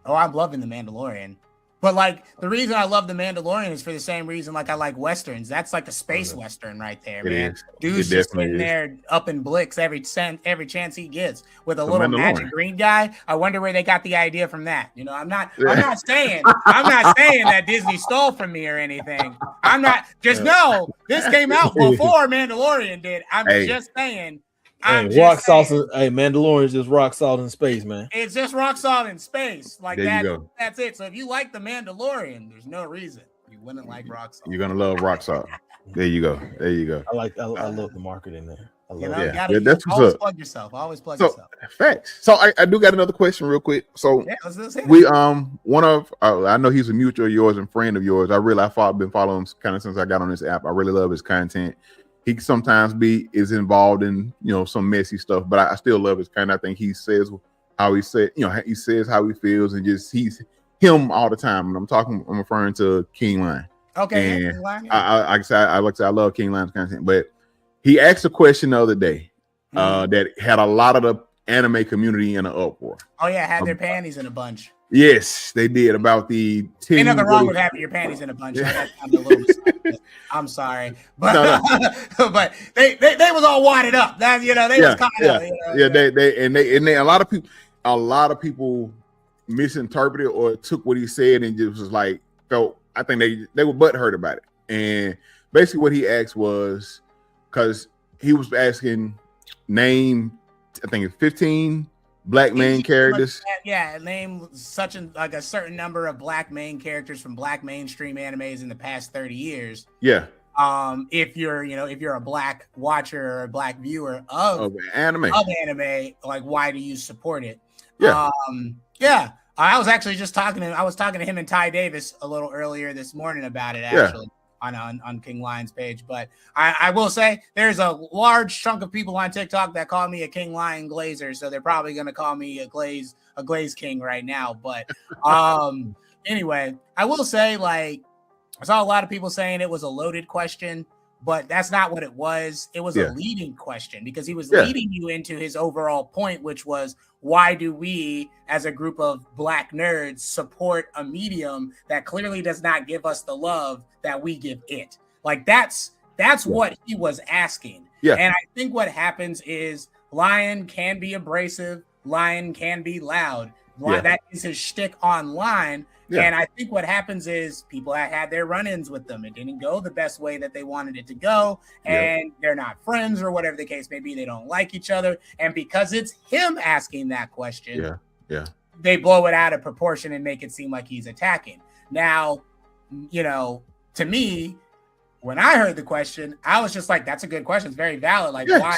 Oh, I'm loving the Mandalorian. But like the reason I love the Mandalorian is for the same reason like I like westerns. That's like a space western right there, man. Dude's just sitting there up in Blix every chance he gets with a little magic green guy. I wonder where they got the idea from that. You know, I'm not saying that Disney stole from me or anything. I'm not just know this came out before Mandalorian did. I'm just saying. Mandalorian is just rock salt in space, man. It's just rock salt in space. Like there that. That's it. So if you like the Mandalorian, there's no reason you wouldn't like rock salt. You're gonna love rock salt. There you go. I love the marketing there. That's always plug yourself. Always plug yourself. Facts. So I do got another question real quick. So we one of I know he's a mutual of yours and friend of yours. I've been following him kind of since I got on this app. I really love his content. He sometimes is involved in, you know, some messy stuff, but I still love his kind. I think he says how he said, you know, he says how he feels and just he's him all the time. And I'm referring to King Lion. Okay. And I love King Lion's content, but he asked a question the other day that had a lot of the anime community in an uproar. Oh yeah, had their panties in a bunch. Yes, they did about the 10. Ain't nothing wrong with having your panties in a bunch. I'm sorry, but but they was all wadded up. That they was kind of a lot of people misinterpreted or took what he said and just was like felt. I think they were butthurt about it. And basically, what he asked was because he was asking name, I think it's 15 black main characters. Name a certain number of black main characters from black mainstream animes in the past 30 years. Yeah. If you're a black watcher or a black viewer of anime, like why do you support it? Yeah. I was actually just talking to him and Ty Davis a little earlier this morning about it actually. On King Lion's page, but I will say there's a large chunk of people on TikTok that call me a King Lion Glazer, so they're probably going to call me a Glaze King right now. But anyway, I will say like I saw a lot of people saying it was a loaded question, but that's not what it was. It was a leading question because he was leading you into his overall point, which was why do we as a group of black nerds support a medium that clearly does not give us the love that we give it? Like that's what he was asking. Yeah. And I think what happens is Lion can be abrasive, Lion can be loud. That is his shtick online. Yeah. And I think what happens is people had their run-ins with them. It didn't go the best way that they wanted it to go. And they're not friends or whatever the case may be. They don't like each other. And because it's him asking that question, they blow it out of proportion and make it seem like he's attacking. Now, to me, when I heard the question, I was just like, that's a good question. It's very valid. Like, why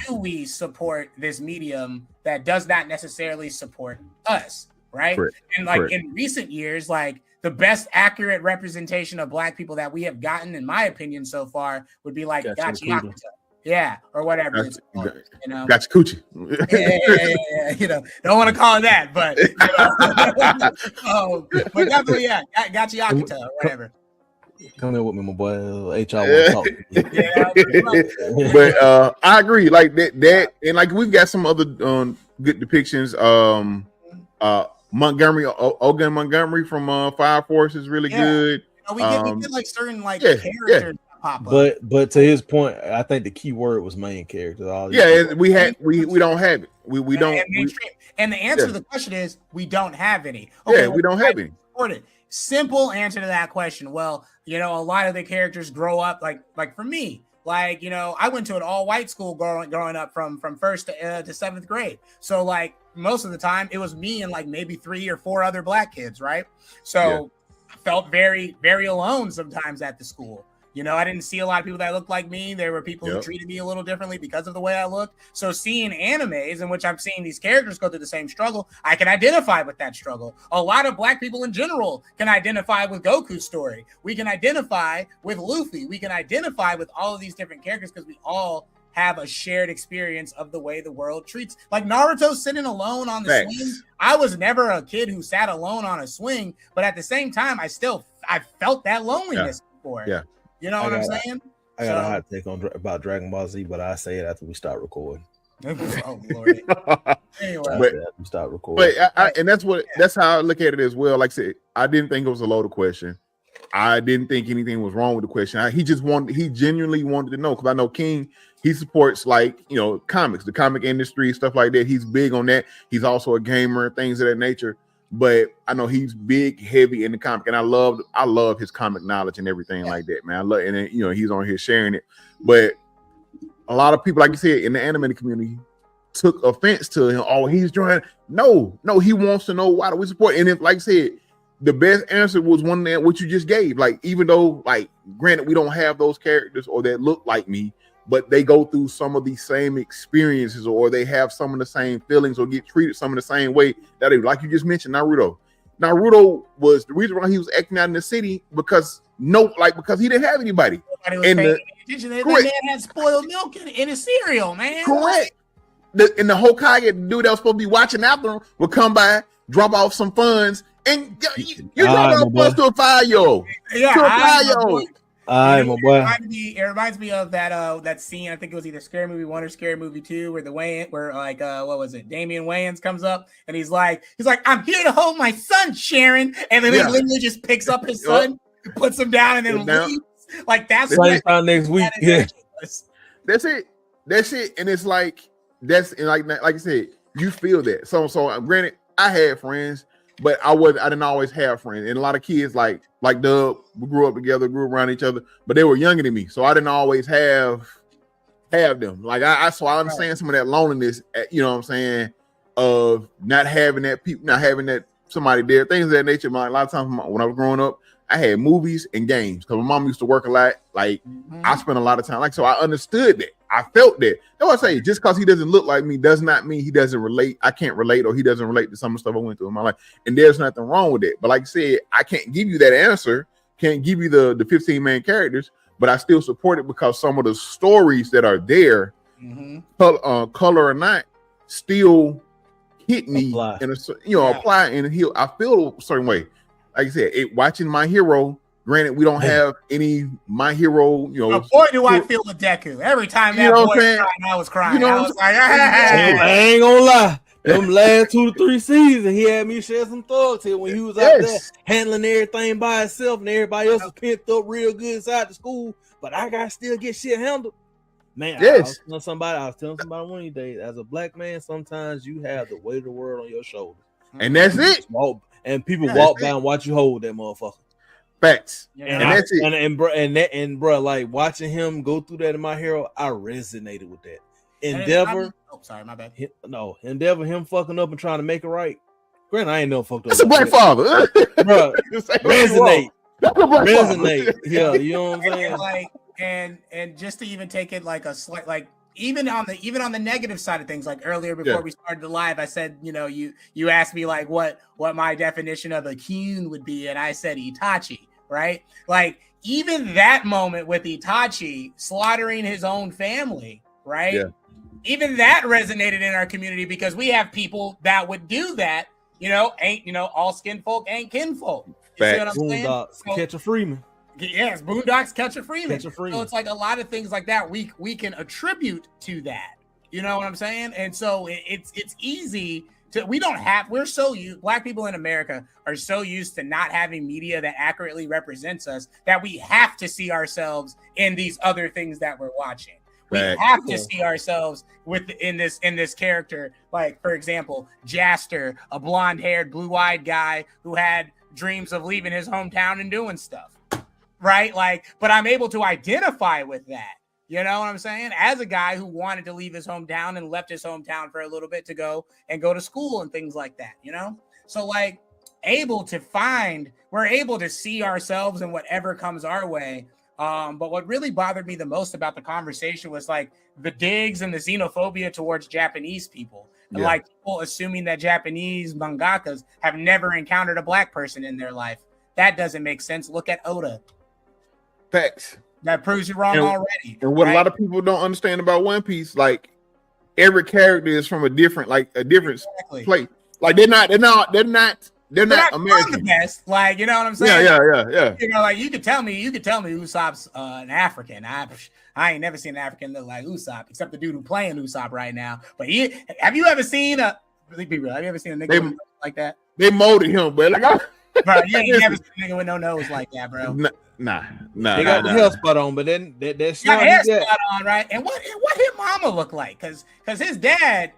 do we support this medium that does not necessarily support us? Right. And like in recent years, like the best accurate representation of black people that we have gotten, in my opinion, so far would be like Gachi Yakuza. Yeah, or whatever it's called, Gachi Coochie. Don't want to call it that, but but definitely, Gachi Yakuza or whatever. Come here with me, my boy. HR But I agree, like that, and like we've got some other good depictions. Ogun Montgomery from Fire Force is really good. We get like certain characters pop up. But to his point, I think the key word was main character. We don't have it. We don't. And the answer to the question is we don't have any. Okay, we don't have any. Simple answer to that question. Well, a lot of the characters grow up like for me. Like, I went to an all-white school growing up from first to seventh grade. So, like, most of the time, it was me and, like, maybe 3 or 4 other black kids, right? So, I felt very, very alone sometimes at the school. I didn't see a lot of people that looked like me. There were people who treated me a little differently because of the way I looked. So seeing animes in which I'm seeing these characters go through the same struggle, I can identify with that struggle. A lot of black people in general can identify with Goku's story. We can identify with Luffy. We can identify with all of these different characters because we all have a shared experience of the way the world treats. Like Naruto sitting alone on the swing. I was never a kid who sat alone on a swing, but at the same time, I felt that loneliness before. Yeah. You know what I'm saying? I got a hot take about Dragon Ball Z, but I say it after we start recording. Oh Lord. Anyway, we start recording. But that's how I look at it as well. Like I said, I didn't think it was a loaded question. I didn't think anything was wrong with the question. He genuinely wanted to know because I know King, he supports comics, the comic industry, stuff like that. He's big on that. He's also a gamer, things of that nature. But I know he's big, heavy in the comic, and I love his comic knowledge and everything like that, man. I love, and he's on here sharing it. But a lot of people, like you said, in the anime community, took offense to him. Oh, he's trying. No, he wants to know why do we support. And if, like I said, the best answer was one that what you just gave. Like, even though, like, granted, we don't have those characters or that look like me, but they go through some of these same experiences, or they have some of the same feelings, or get treated some of the same way that they, like you just mentioned, Naruto. Naruto was the reason why he was acting out in the city because he didn't have anybody. Nobody was paying attention. That man had spoiled milk in his cereal, man. Correct. And the Hokage, the dude that was supposed to be watching after him, would come by, drop off some funds, and you drop off funds to a 5-year-old. Yeah, to a 5-year-old. My boy. It reminds me of that scene. I think it was either Scary Movie 1 or Scary Movie 2, where what was it? Damian Wayans comes up and he's like, I'm here to hold my son, Sharon, and then he literally just picks up his son, puts him down, and then leaves. Like that's next week. Yeah, that's it. And it's like like I said, you feel that. So granted, I had friends, but I didn't always have friends. And a lot of kids like Dub, we grew up together, grew around each other, but they were younger than me, so I didn't always have them. Like I understand some of that loneliness, you know what I'm saying, of not having that somebody there, things of that nature. A lot of times when I was growing up, I had movies and games because my mom used to work a lot. Like I spent a lot of time, so I understood that. I felt that. That's what I say. Just because he doesn't look like me does not mean he doesn't relate. I can't relate, or he doesn't relate to some of the stuff I went through in my life. And there's nothing wrong with it. But like I said, I can't give you that answer. Can't give you the 15 main characters, but I still support it because some of the stories that are there, color or not, still hit me apply and heal. I feel a certain way. Like I said, watching My Hero. Granted, we don't have any My Hero. Boy, do I feel a Deku every time that boy cried. I was crying. I was like, I ain't gonna lie. Them last 2 to 3 seasons, he had me share some thugs here when he was out there handling everything by himself, and everybody else was pent up real good inside the school. But I gotta still get shit handled. Man, I was telling somebody one of these days, as a black man, sometimes you have the weight of the world on your shoulders, and that's it. And people walk by and watch you hold that motherfucker. Facts. And that's it. And bro, like watching him go through that in My Hero, I resonated with that. Endeavor. Sorry, my bad. Endeavor, him fucking up and trying to make it right. Granted, I ain't never fucked up. That's a black father. Bro, resonate. Resonate. Yeah, you know what I'm saying? And just to even take it like a slight, like even on the negative side of things, like earlier before we started the live, I said, you asked me like what my definition of a Kyun would be, and I said Itachi, right? Like even that moment with Itachi slaughtering his own family, right? Yeah. Even that resonated in our community because we have people that would do that, all skin folk ain't kinfolk. You see what I'm saying? Boondocks, Catch a Freeman. Yes, Boondocks, Catch a Freeman. So it's like a lot of things like that we can attribute to that. You know what I'm saying? And so it's easy Black people in America are so used to not having media that accurately represents us that we have to see ourselves in these other things that we're watching. We have to see ourselves in this character. Like, for example, Jaster, a blonde-haired, blue-eyed guy who had dreams of leaving his hometown and doing stuff, right? Like, but I'm able to identify with that. You know what I'm saying? As a guy who wanted to leave his hometown and left his hometown for a little bit to go to school and things like that, you know? So like we're able to see ourselves in whatever comes our way. But what really bothered me the most about the conversation was like the digs and the xenophobia towards Japanese people. And like people assuming that Japanese mangakas have never encountered a black person in their life. That doesn't make sense. Look at Oda. Facts. That proves you wrong already. And what a lot of people don't understand about One Piece, like every character is from a different place. Like they're not American. The best. Like, you know what I'm saying? Yeah. You know, like you could tell me Usopp's an African. I ain't never seen an African look like Usopp, except the dude who playing Usopp right now. But have you ever seen a nigga like that? They molded him, but like bro, you ain't never seen a nigga with no nose like that, bro. Nah. They got the hair spot on, but then that's not hair spot on, right? And what his mama look like? Because his dad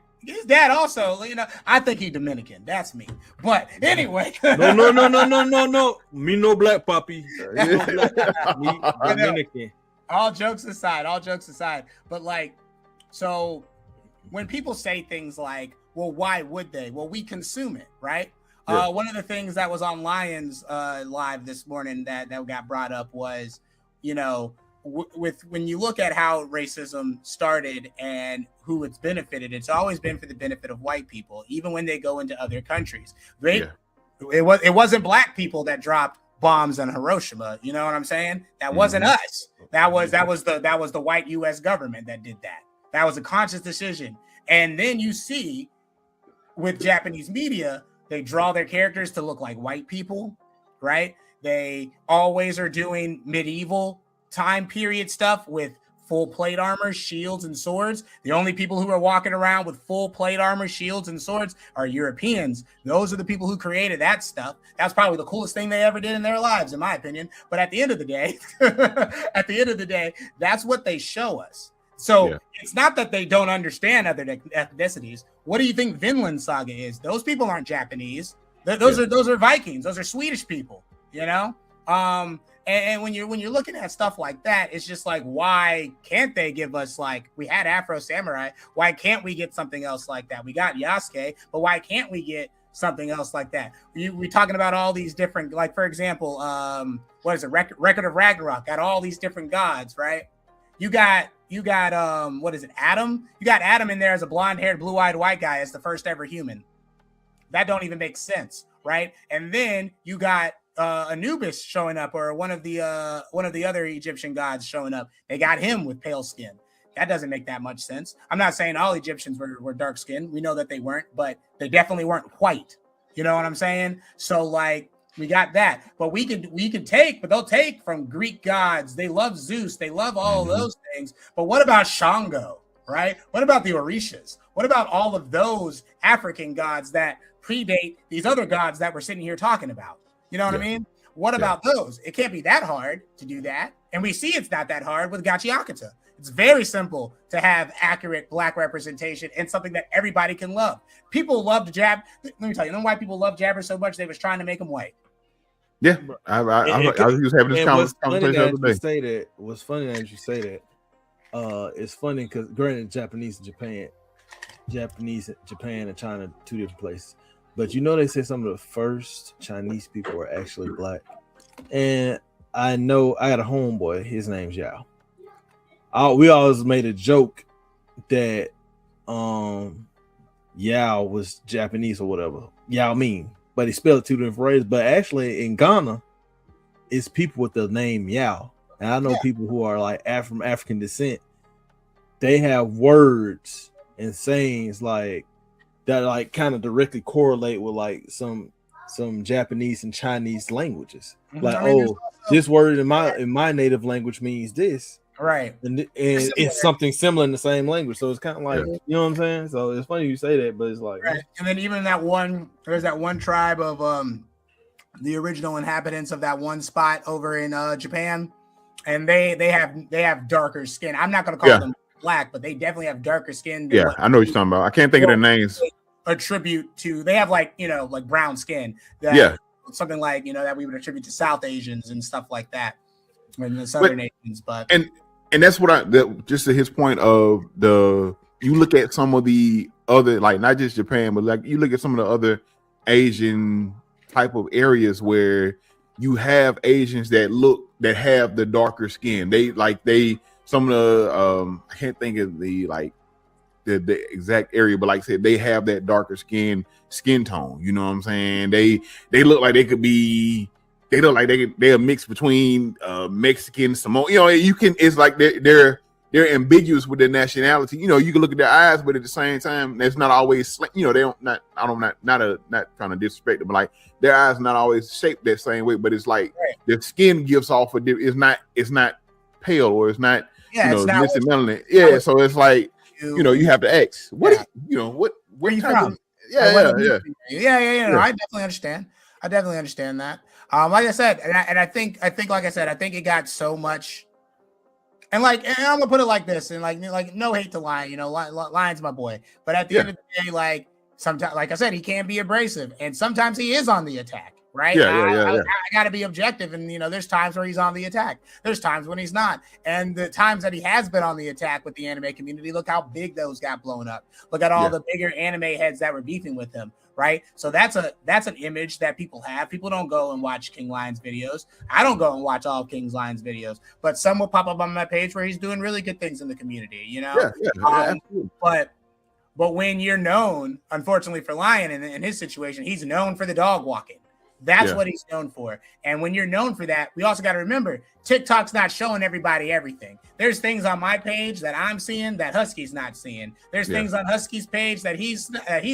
also, you know, I think he's Dominican. That's me. But anyway, no. Me no black puppy. Me Dominican. All jokes aside. But like, so when people say things like, "Well, why would they?" Well, we consume it, right? Yeah. One of the things that was on Lions Live this morning that got brought up was, you know, when you look at how racism started and who it's benefited, it's always been for the benefit of white people, even when they go into other countries. It wasn't black people that dropped bombs on Hiroshima. You know what I'm saying? That wasn't us. That was the white U.S. government that did that. That was a conscious decision. And then you see with Japanese media, they draw their characters to look like white people, right? They always are doing medieval time period stuff with full plate armor, shields, and swords. The only people who are walking around with full plate armor, shields, and swords are Europeans. Those are the people who created that stuff. That's probably the coolest thing they ever did in their lives, in my opinion. But at the end of the day, that's what they show us. So it's not that they don't understand other ethnicities. What do you think Vinland Saga is? Those people aren't Japanese. Those are Vikings. Those are Swedish people, you know? And when you're looking at stuff like that, it's just like, why can't they give us, like, we had Afro Samurai. Why can't we get something else like that? We got Yasuke, but why can't we get something else like that? We talking about all these different, like, for example, what is it? Record of Ragnarok got all these different gods, right? You got what is it? Adam? You got Adam in there as a blonde-haired, blue-eyed white guy as the first ever human. That don't even make sense, right? And then you got Anubis showing up, or one of the other Egyptian gods showing up. They got him with pale skin. That doesn't make that much sense. I'm not saying all Egyptians were dark skinned. We know that they weren't, but they definitely weren't white. You know what I'm saying? So like, we got that, but we can take, but they'll take from Greek gods. They love Zeus. They love all of those things. But what about Shango, right? What about the Orishas? What about all of those African gods that predate these other gods that we're sitting here talking about? You know what I mean? What about those? It can't be that hard to do that. And we see it's not that hard with Gachiakata. It's very simple to have accurate black representation and something that everybody can love. People loved Jab. Let me tell you, white people love Jabber so much they was trying to make him white. Yeah, I was just having this conversation the other day. What's funny that you say that? It's funny because granted, Japan, and China, two different places. But you know, they say some of the first Chinese people were actually black. And I know I got a homeboy, his name's Yao. We always made a joke that Yao was Japanese or whatever. Yao Ming. But he spelled two different ways. But actually in Ghana, it's people with the name Yao. And I know people who are like from African descent. They have words and sayings like that, like kind of directly correlate with like some Japanese and Chinese languages. Like, this word in my native language means this, Right. And it's something similar in the same language. So it's kind of like, you know what I'm saying? So it's funny you say that, but it's like, right. And then even there's that one tribe of the original inhabitants of that one spot over in Japan, and they have darker skin. I'm not gonna call them black, but they definitely have darker skin. Yeah, I know what you're talking about. I can't think of their names. Attribute to they have like brown skin. Something like that we would attribute to South Asians and stuff like that, and the Southern Asians. But and that's what just to his point of you look at some of the other, like not just Japan, but like you look at some of the other Asian type of areas where you have Asians that have the darker skin. Some of the I can't think of the exact area, but like I said, they have that darker skin tone. You know what I'm saying? They look like they look like they're a mix between Mexican, Samoan. It's like they're ambiguous with their nationality. You can look at their eyes, but at the same time, that's not always. They don't not trying to disrespect them, but like their eyes not always shaped that same way. But it's like their skin gives off it's not pale or it's not it's missing melanin. Yeah, so it's like you have to ask where you from? Yeah. I definitely understand. That. Like I said, and I think like I said, I think it got so much. And I'm gonna put it like this, and like no hate to Lion, Lion's my boy, but at the end of the day, like sometimes, like I said, he can be abrasive, and sometimes he is on the attack, right? I got to be objective, and there's times where he's on the attack, there's times when he's not, and the times that he has been on the attack with the anime community, look how big those got blown up. Look at all the bigger anime heads that were beefing with him. Right. So that's an image that people have. People don't go and watch King Lion's videos. I don't go and watch all King Lion's videos, but some will pop up on my page where he's doing really good things in the community, But when you're known, unfortunately for Lion in his situation, he's known for the dog walking. That's what he's known for. And when you're known for that, we also got to remember TikTok's not showing everybody everything. There's things on my page that I'm seeing that Husky's not seeing. There's things on Husky's page that he's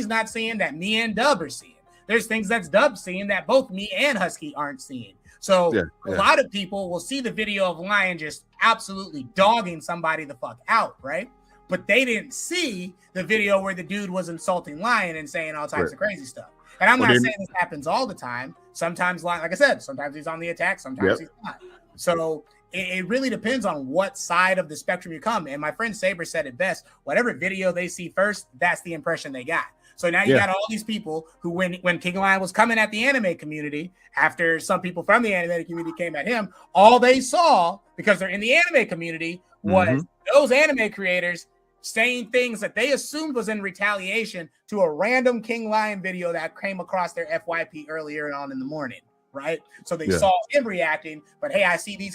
not seeing that me and Dub are seeing. There's things that's Dub seeing that both me and Husky aren't seeing. So a lot of people will see the video of Lion just absolutely dogging somebody the fuck out, right? But they didn't see the video where the dude was insulting Lion and saying all types of crazy stuff. And I'm not saying this happens all the time. Sometimes, like I said, sometimes he's on the attack, sometimes he's not. So it really depends on what side of the spectrum you come. And my friend Saber said it best: whatever video they see first, that's the impression they got. So now you got all these people who, when King Lion was coming at the anime community, after some people from the anime community came at him, all they saw, because they're in the anime community, was those anime creators saying things that they assumed was in retaliation to a random King Lion video that came across their FYP earlier on in the morning, right? So they saw him reacting, but hey, I see these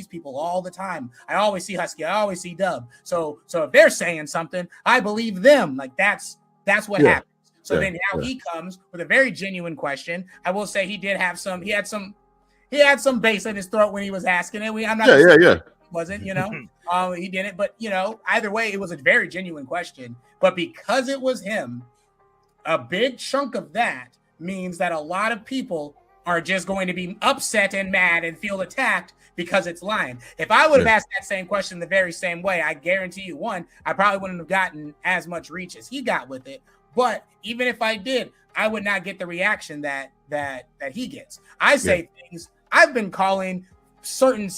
people all the time. I always see Husky, I always see Dub. So if they're saying something, I believe them. Like that's what happens. So then now he comes with a very genuine question. I will say he had some bass in his throat when he was asking it. I'm not wasn't, he didn't, but either way, it was a very genuine question. But because it was him, a big chunk of that means that a lot of people are just going to be upset and mad and feel attacked because it's Lion. If I would have asked that same question the very same way, I guarantee you, one, I probably wouldn't have gotten as much reach as he got with it. But even if I did, I would not get the reaction that he gets. I say things I've been calling certain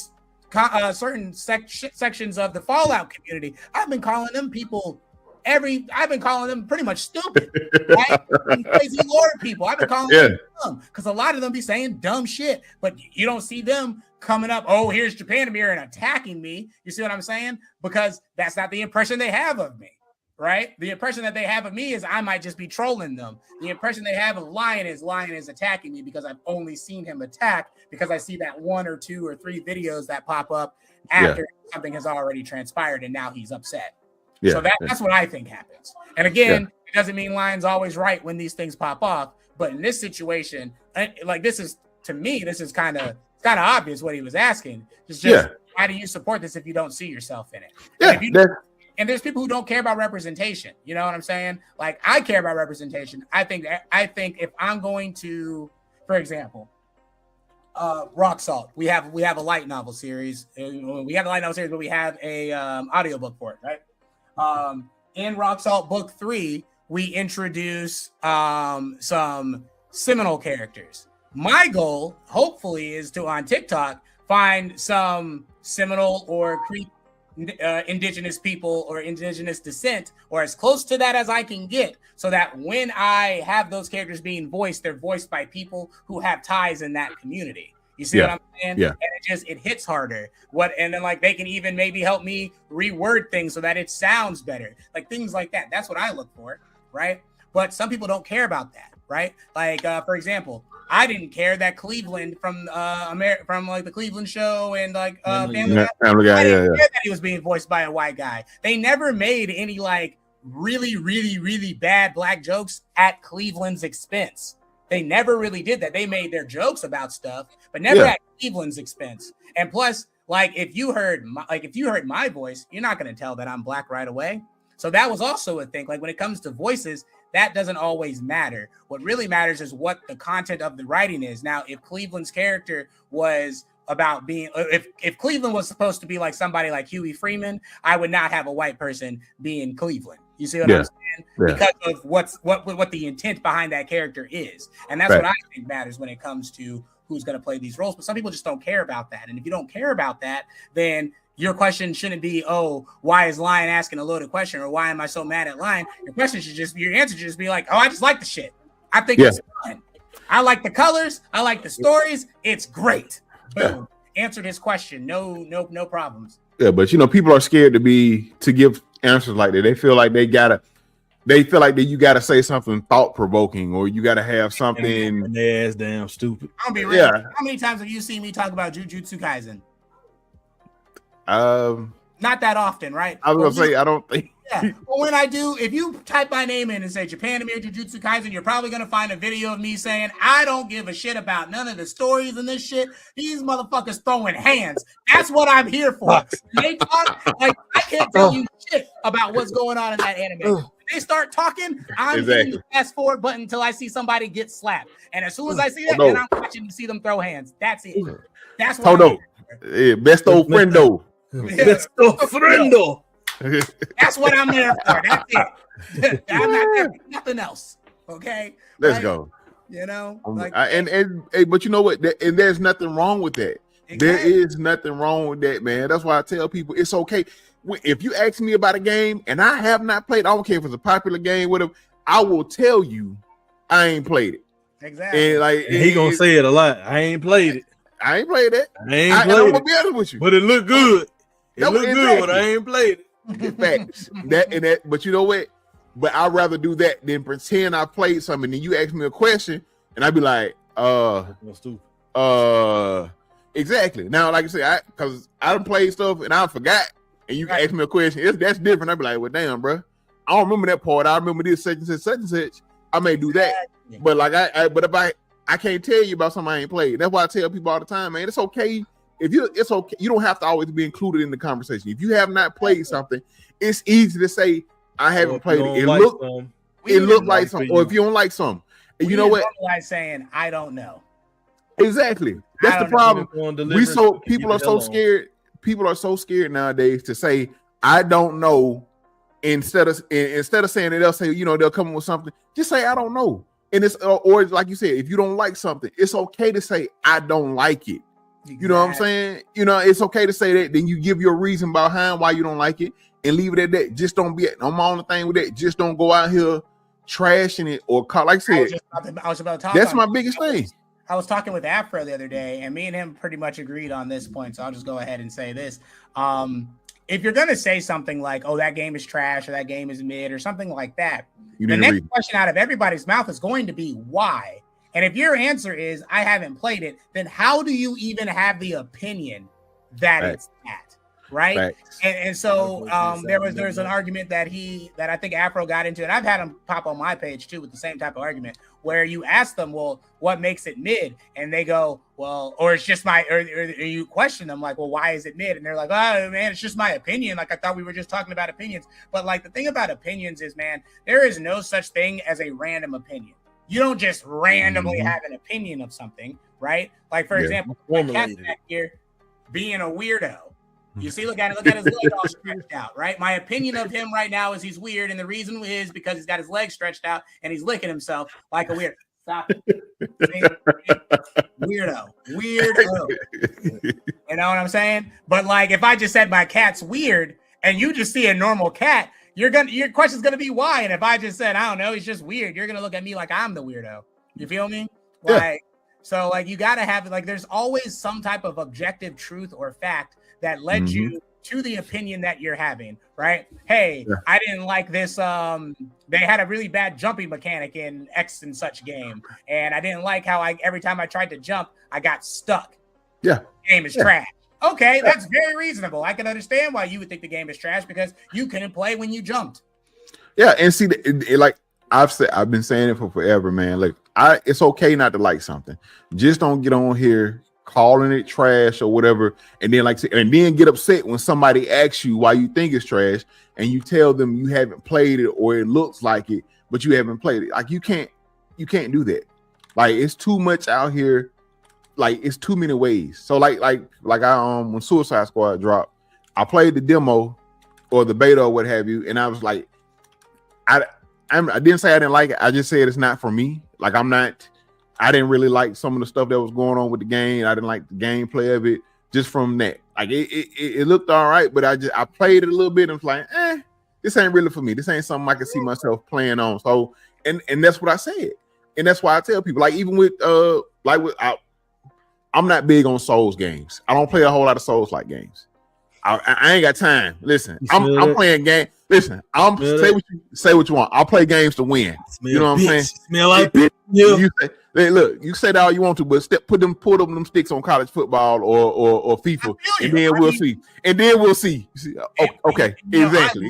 sections of the Fallout community. I've been calling them people I've been calling them pretty much stupid, right? Crazy lore people. I've been calling them dumb because a lot of them be saying dumb shit, but you don't see them coming up, oh, here's JapanAmeer and attacking me. You see what I'm saying? Because that's not the impression they have of me, right? The impression that they have of me is I might just be trolling them. The impression they have of Lion is attacking me because I've only seen him attack because I see that 1 or 2 or 3 videos that pop up after something has already transpired and now he's upset. So that's what I think happens. And again, it doesn't mean Lion's always right when these things pop off. But in this situation, like this is kind of obvious what he was asking. It's just how do you support this if you don't see yourself in it? And there's people who don't care about representation. You know what I'm saying? Like I care about representation. I think if I'm going to, for example, Rock Salt. We have a light novel series. We have a light novel series, but we have a audiobook for it, right? In Rock Salt Book 3, we introduce some seminal characters. My goal, hopefully, is to on TikTok find some seminal or indigenous people or indigenous descent, or as close to that as I can get, so that when I have those characters being voiced, they're voiced by people who have ties in that community. You see what I'm saying? Yeah. And it hits harder. And then like they can even maybe help me reword things so that it sounds better. Like things like that. That's what I look for, right? But some people don't care about that, right? Like for example, I didn't care that Cleveland from like the Cleveland Show and like Family Guy. I didn't care that he was being voiced by a white guy. They never made any like really, really, really bad black jokes at Cleveland's expense. They never really did that. They made their jokes about stuff, but never at Cleveland's expense. And plus, like if you heard my voice, you're not going to tell that I'm black right away. So that was also a thing. Like when it comes to voices, that doesn't always matter. What really matters is what the content of the writing is. Now, if Cleveland's character was about being, if Cleveland was supposed to be like somebody like Huey Freeman, I would not have a white person being Cleveland. You see what I'm saying? Yeah. Because of what the intent behind that character is. And that's what I think matters when it comes to who's going to play these roles. But some people just don't care about that. And if you don't care about that, then your question shouldn't be, oh, why is Lion asking a loaded question, or why am I so mad at Lion? Your answer should just be like, oh, I just like the shit. I think it's fun. I like the colors. I like the stories. It's great. Boom. Answered his question. No problems. Yeah, but people are scared to give answers like that. They feel like that you gotta say something thought provoking, or you gotta have something. And their ass damn stupid. I'll be real. Yeah. How many times have you seen me talk about Jujutsu Kaisen? Not that often, right? I was gonna say I don't think. Yeah. Well, when I do, if you type my name in and say JapanAmeer Jujutsu Kaisen, you're probably gonna find a video of me saying I don't give a shit about none of the stories in this shit. These motherfuckers throwing hands. That's what I'm here for. They talk like I can't tell you shit about what's going on in that anime. When they start talking, I'm hitting the fast forward button until I see somebody get slapped. And as soon as I see that, then I'm watching to see them throw hands. That's it. That's what I'm here for. Best old friendo. Best old friendo. That's what I'm there for. That's it. I'm not there for nothing else. Okay. Let's go. But you know what? And there's nothing wrong with that. Exactly. There is nothing wrong with that, man. That's why I tell people it's okay. If you ask me about a game and I have not played, I don't care if it's a popular game, whatever, I will tell you I ain't played it. Exactly. And he gonna say it a lot. I ain't played it. I ain't played it. I'm gonna be honest with you. But it looked good. It looked good, but I ain't played it. Facts. But you know what? But I'd rather do that than pretend I played something. And you ask me a question, and I'd be like, exactly. Now, like I said, because I done played stuff and I forgot, and you ask me a question, that's different. I'd be like, well, damn, bro, I don't remember that part. I remember this such and such. I may do that, but like but if I can't tell you about something I ain't played. That's why I tell people all the time, man, it's okay. It's okay. You don't have to always be included in the conversation. If you have not played something, it's easy to say I haven't played it. It looked like something. Or if you don't like something, you know what? Like saying I don't know. Exactly. That's the problem. People are so scared. People are so scared nowadays to say I don't know. Instead of saying it, they'll say they'll come up with something. Just say I don't know. And it's or like you said, if you don't like something, it's okay to say I don't like it. Exactly. You know what I'm saying? It's okay to say that. Then you give your reason behind why you don't like it and leave it at that. Just don't be on my own thing with that. Just don't go out here trashing it or like I said. I was about to talk. That's my biggest thing. I was talking with Afro the other day, and me and him pretty much agreed on this point. So I'll just go ahead and say this. If you're gonna say something like, "Oh, that game is trash," or "That game is mid," or something like that, the next question out of everybody's mouth is going to be why. And if your answer is I haven't played it, then how do you even have the opinion that it's that, right? And so there's an argument that I think Afro got into, and I've had him pop on my page too with the same type of argument, where you ask them, well, what makes it mid? And they go, well, or it's just or you question them like, well, why is it mid? And they're like, oh man, it's just my opinion. Like I thought we were just talking about opinions. But like the thing about opinions is, man, there is no such thing as a random opinion. You don't just randomly have an opinion of something, right? Like, for example, my cat's back here being a weirdo. You see, look at his leg all stretched out, right? My opinion of him right now is he's weird, and the reason is because he's got his legs stretched out and he's licking himself like a weird. Stop it. Weirdo. You know what I'm saying? But like, if I just said my cat's weird and you just see a normal cat, your question's gonna be why. And if I just said, I don't know, he's just weird, you're gonna look at me like I'm the weirdo. You feel me? Like, so like you gotta have like there's always some type of objective truth or fact that led you to the opinion that you're having, right? Hey, I didn't like this. They had a really bad jumping mechanic in X and such game, and I didn't like how every time I tried to jump, I got stuck. The game is trash. Okay, that's very reasonable. I can understand why you would think the game is trash because you couldn't play when you jumped. Yeah, and see, like I've been saying it for forever, man. Like, it's okay not to like something. Just don't get on here calling it trash or whatever, and then get upset when somebody asks you why you think it's trash, and you tell them you haven't played it or it looks like it, but you haven't played it. Like, you can't do that. Like, it's too much out here. Like, it's too many ways. So like I when Suicide Squad dropped, I played the demo or the beta or what have you, and I was like, I didn't say I didn't like it. I just said it's not for me. Like, I didn't really like some of the stuff that was going on with the game. I didn't like the gameplay of it just from that. Like, it looked all right, but I played it a little bit and was like, this ain't really for me. This ain't something I can see myself playing on. So, and that's what I said. And that's why I tell people, like, even with I'm not big on Souls games. I don't play a whole lot of Souls-like games. I ain't got time. Listen, I'm playing game. Listen, say what you want. I'll play games to win. You know what I'm saying? Smell like bitch. You say that all you want to, but pull them sticks on college football or FIFA, and then we'll see. And then we'll see. Okay, exactly.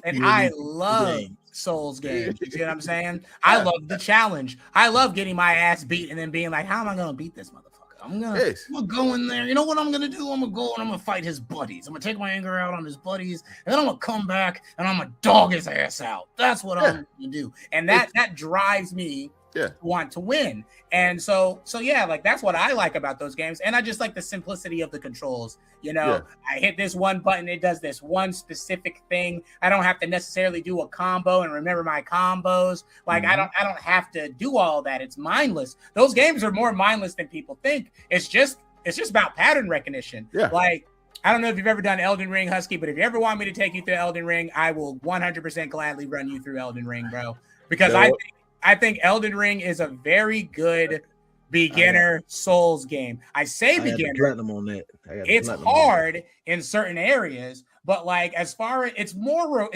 I love Souls games. You see what I'm saying? I love the challenge. I love getting my ass beat and then being like, how am I gonna beat this motherfucker? I'm gonna go in there. You know what I'm gonna do? I'm gonna go and I'm gonna fight his buddies. I'm gonna take my anger out on his buddies, and then I'm gonna come back and I'm gonna dog his ass out. That's what I'm gonna do, and that drives me to want to win. And so yeah, like that's what I like about those games, and I just like the simplicity of the controls. You know, I hit this one button, it does this one specific thing. I don't have to necessarily do a combo and remember my combos. Like I don't have to do all that. It's mindless. Those games are more mindless than people think. It's just about pattern recognition. Like, I don't know if you've ever done Elden Ring, Husky, but if you ever want me to take you through Elden Ring, I will 100% gladly run you through Elden Ring, bro. Because I think Elden Ring is a very good beginner Souls game. I say beginner. It's hard in certain areas, but like as far as it's more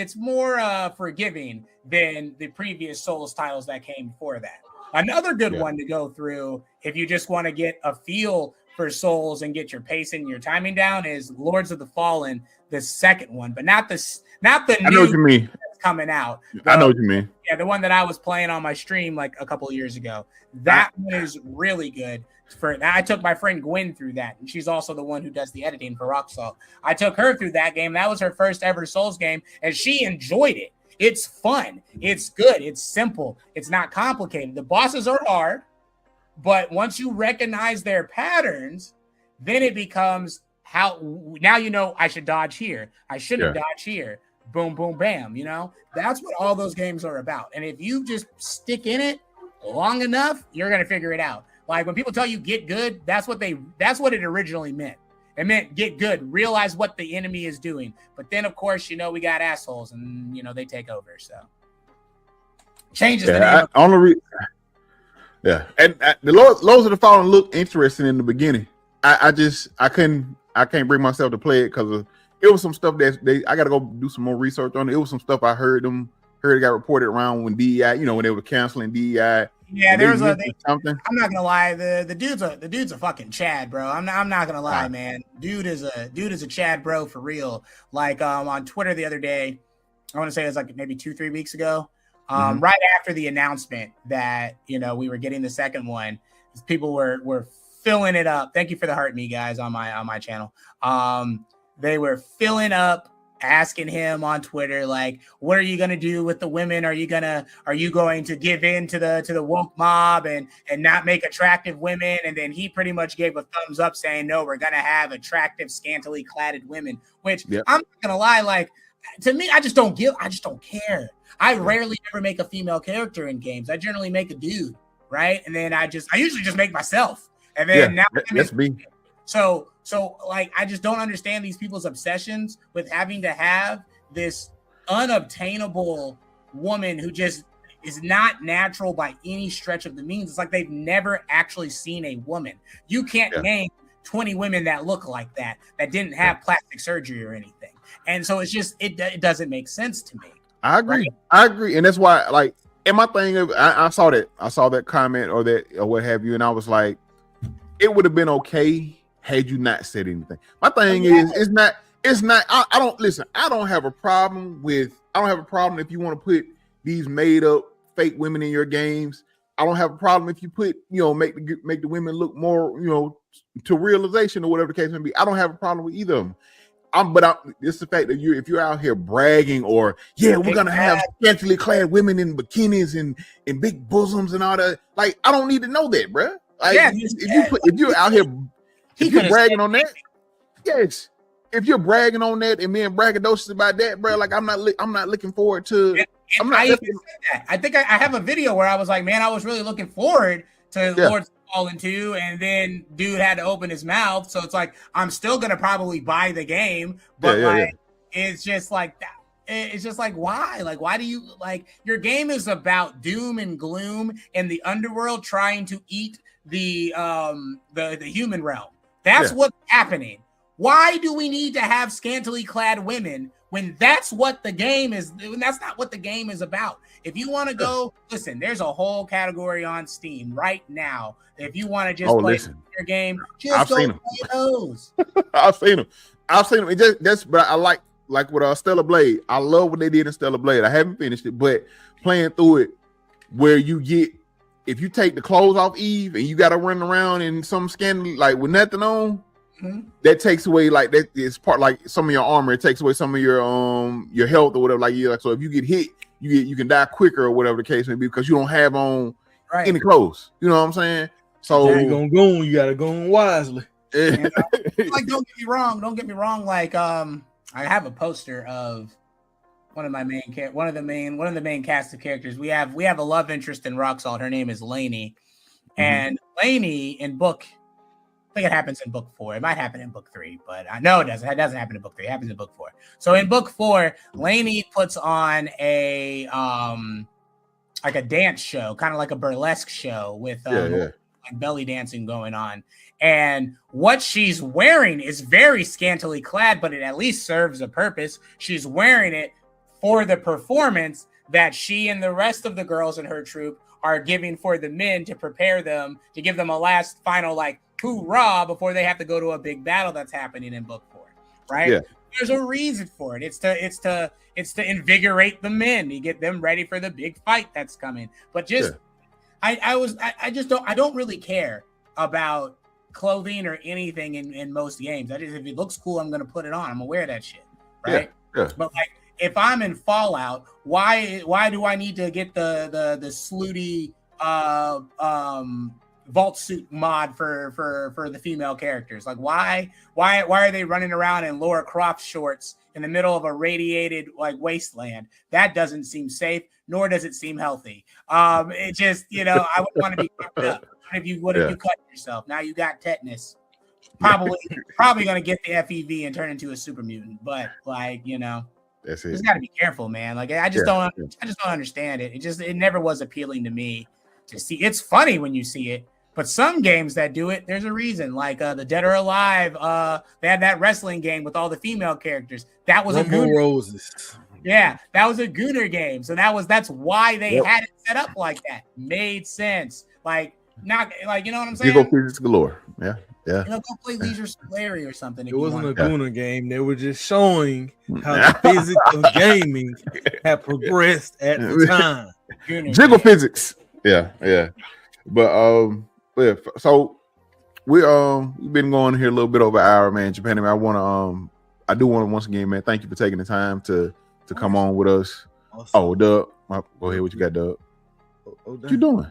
forgiving than the previous Souls titles that came before that. Another good one to go through if you just want to get a feel for Souls and get your pacing and your timing down is Lords of the Fallen, the second one, but not the I know what you mean. That's coming out. I know what you mean. Yeah, the one that I was playing on my stream like a couple of years ago. That one is really good. I took my friend Gwen through that, and she's also the one who does the editing for Rock Salt. I took her through that game. That was her first ever Souls game, and she enjoyed it. It's fun. It's good. It's simple. It's not complicated. The bosses are hard, but once you recognize their patterns, then it becomes now you know I should dodge here. I shouldn't dodge here. Boom, boom, bam. You know, that's what all those games are about. And if you just stick in it long enough, you're going to figure it out. Like when people tell you get good, that's what it originally meant. It meant get good, realize what the enemy is doing. But then, of course, you know, we got assholes and, you know, they take over. So changes the name. And the Lords of the Fallen looked interesting in the beginning. I can't bring myself to play it because it was some stuff that I got to go do some more research on it. It was some stuff I heard it got reported around when DEI, you know, when they were canceling DEI. Yeah, there's something. I'm not gonna lie, the dude's a fucking Chad, bro. I'm not gonna lie, man. Dude is a Chad, bro, for real. Like on Twitter the other day, I want to say it was like maybe 2-3 weeks ago. Right after the announcement that, you know, we were getting the second one, people were filling it up. Thank you for the heart me guys on my channel. They were filling up asking him on Twitter, like, what are you gonna do with the women? Are you going to give in to the woke mob and not make attractive women? And then he pretty much gave a thumbs up saying, no, we're gonna have attractive, scantily cladded women, which I'm not gonna lie, like, to me, I just don't care. I rarely ever make a female character in games. I generally make a dude, right? And then I usually just make myself. And then now that's me. So like, I just don't understand these people's obsessions with having to have this unobtainable woman who just is not natural by any stretch of the means. It's like they've never actually seen a woman. You can't name 20 women that look like that didn't have plastic surgery or anything. And so it's just, it doesn't make sense to me. I agree. Right? I agree. And that's why, like, and my thing, I saw that comment or what have you. And I was like, it would have been okay had you not said anything. My thing is, it's not, I don't have a problem if you want to put these made up fake women in your games. I don't have a problem if you put, make the women look more, to realization or whatever the case may be. I don't have a problem with either of them. It's the fact that if you're out here bragging or we're gonna have scantily clad women in bikinis and big bosoms and all that. Like, I don't need to know that, bro. Like, if you're out here, if you're bragging on that, yes. If you're bragging on that and being braggadocious about that, bro, like, I'm not looking forward to. I even said that. I think I have a video where I was like, man, I was really looking forward to Lords Fallen 2, and then dude had to open his mouth. So it's like, I'm still gonna probably buy the game, but it's just like that. It's just like, why? Like, why do you like your game is about doom and gloom and the underworld trying to eat the human realm. That's what's happening. Why do we need to have scantily clad women when that's what the game is? When that's not what the game is about. If you want to go, listen, there's a whole category on Steam right now. If you want to just play your game, just go play those. I've seen them. But I like with Stellar Blade. I love what they did in Stellar Blade. I haven't finished it, but playing through it, where you get, if you take the clothes off Eve and you got to run around in some scandal like with nothing on, that takes away, like, that is part, like, some of your armor. It takes away some of your health or whatever. Like, so if you get hit, you can die quicker or whatever the case may be because you don't have on any clothes. You know what I'm saying? So you gotta go on wisely. Like, don't get me wrong. Like, I have a poster of one of the main cast of characters. We have a love interest in Rock Salt. Her name is Lainey, and Lainey in book, I think it happens in book 4. It might happen in book 3, but no, it doesn't. It doesn't happen in book 3. It happens in book 4. So in book 4, Lainey puts on a like a dance show, kind of like a burlesque show with like belly dancing going on. And what she's wearing is very scantily clad, but it at least serves a purpose. She's wearing it for the performance that she and the rest of the girls in her troupe are giving for the men to prepare them, to give them a last final, like, hoorah before they have to go to a big battle that's happening in book 4, right? Yeah. There's a reason for it. It's to invigorate the men. You get them ready for the big fight that's coming. But just I don't really care about clothing or anything in most games. If it looks cool, I'm gonna put it on. I'm gonna wear that shit, right? Yeah. But like, if I'm in Fallout, why do I need to get the slutty vault suit mod for the female characters? Like, why are they running around in Laura Croft shorts in the middle of a radiated, like, wasteland? That doesn't seem safe, nor does it seem healthy. It just, I would want to be fucked up. If you cut yourself, now you got tetanus. Probably gonna get the FEV and turn into a super mutant. But, like, that's it. Just got to be careful, man. Like, I just don't understand it. It never was appealing to me to see. It's funny when you see it, but some games that do it, there's a reason. Like the Dead or Alive, they had that wrestling game with all the female characters. That was Rumble Roses. Yeah, that was a Gooner game. So that's why they had it set up like that. Made sense. Like, not like, you know what I'm saying? You go physics galore. Yeah. Yeah. Go play Leisure Larry or something. It wasn't a Gooner game. They were just showing how the physics of gaming had progressed at the time. Jiggle physics. Yeah. But so we've been going here a little bit over an hour, man. JapanAmeer, I want to I do want to once again, man, thank you for taking the time to come on with us. Awesome. Oh, Dub, go ahead. What you got, Dub? What you doing?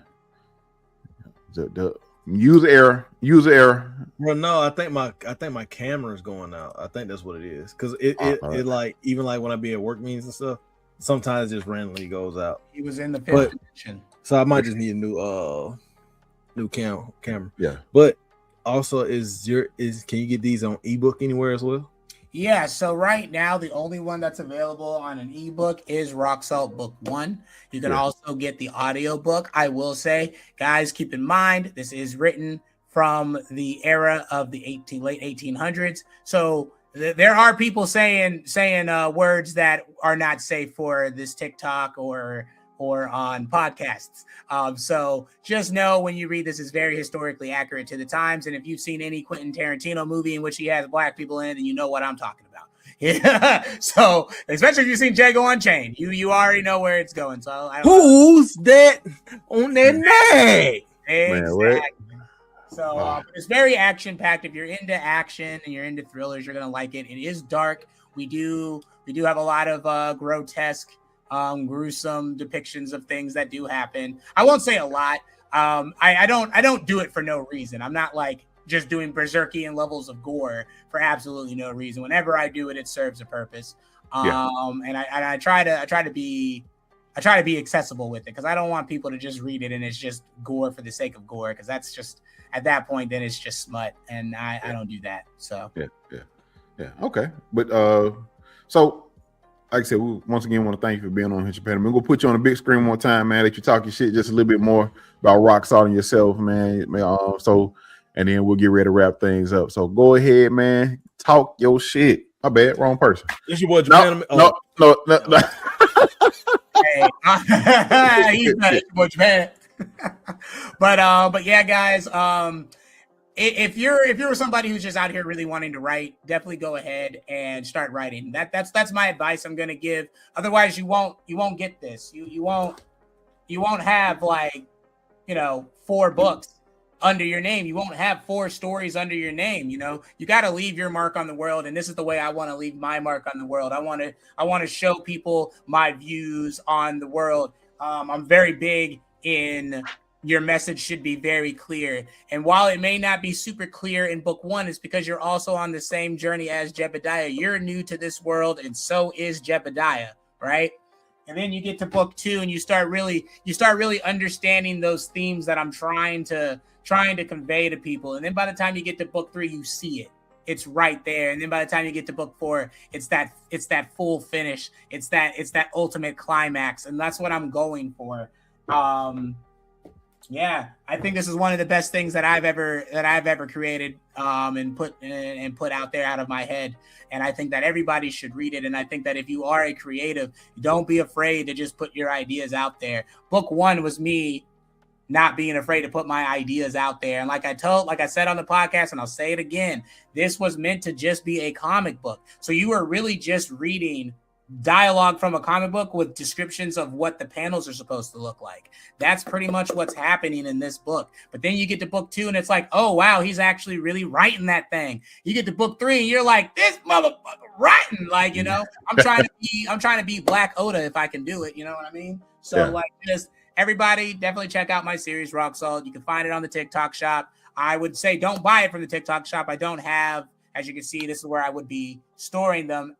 Dub. User error. Well, no, I think my camera is going out. I think that's what it is. Because it like even like when I be at work meetings and stuff, sometimes it just randomly goes out. He was in the fifth position. So I might just need a new camera. Yeah. But also can you get these on ebook anywhere as well? Yeah, so right now the only one that's available on an ebook is Rock Salt Book 1. You can also get the audio book. I will say, guys, keep in mind this is written from the era of the late 1800s. So there are people saying words that are not safe for this TikTok or on podcasts. So just know when you read this is very historically accurate to the times. And if you've seen any Quentin Tarantino movie in which he has black people in it, then you know what I'm talking about. Yeah. So especially if you've seen Django Unchained, you already know where it's going. So who's that on that neck? Exactly. Man, so it's very action packed. If you're into action and you're into thrillers, you're gonna like it. It is dark. We do have a lot of grotesque, gruesome depictions of things that do happen. I won't say a lot. I don't do it for no reason. I'm not like just doing berserkian levels of gore for absolutely no reason. Whenever I do it, it serves a purpose. And I try to be accessible with it because I don't want people to just read it and it's just gore for the sake of gore, because that's just at that point then it's just smut, and I don't do that. So yeah. Okay, but so. Like I said, we once again want to thank you for being on JapanAmeer. We're gonna put you on the big screen one time, man. Let you talk your shit just a little bit more about Rock Salt and yourself, man. So, and then we'll get ready to wrap things up. So go ahead, man. Talk your shit. My bad, wrong person. It's your boy JapanAmeer. No. Hey, he's not your boy Japan. But yeah, guys. If you're somebody who's just out here really wanting to write, definitely go ahead and start writing. That's my advice I'm gonna give. Otherwise, you won't get this. You won't have 4 books under your name. You won't have 4 stories under your name. You got to leave your mark on the world, and this is the way I want to leave my mark on the world. I want to show people my views on the world. I'm very big in. Your message should be very clear. And while it may not be super clear in book 1, it's because you're also on the same journey as Jebediah. You're new to this world, and so is Jebediah, right? And then you get to book 2 and you start really understanding those themes that I'm trying to convey to people. And then by the time you get to book 3, you see it. It's right there. And then by the time you get to book 4, it's that full finish. It's that ultimate climax. And that's what I'm going for. Yeah, I think this is one of the best things that I've ever created and put out there out of my head. And I think that everybody should read it. And I think that if you are a creative, don't be afraid to just put your ideas out there. Book 1 was me not being afraid to put my ideas out there. And like I said on the podcast, and I'll say it again, this was meant to just be a comic book. So you are really just reading dialogue from a comic book with descriptions of what the panels are supposed to look like. That's pretty much what's happening in this book. But then you get to book 2 and it's like, oh wow, he's actually really writing that thing. You get to book 3 and you're like, this motherfucker writing, I'm trying to be Black Oda if I can do it, you know what I mean? So just everybody definitely check out my series Rock Salt. You can find it on the TikTok shop. I would say don't buy it from the TikTok shop. I don't have, as you can see, this is where I would be storing them.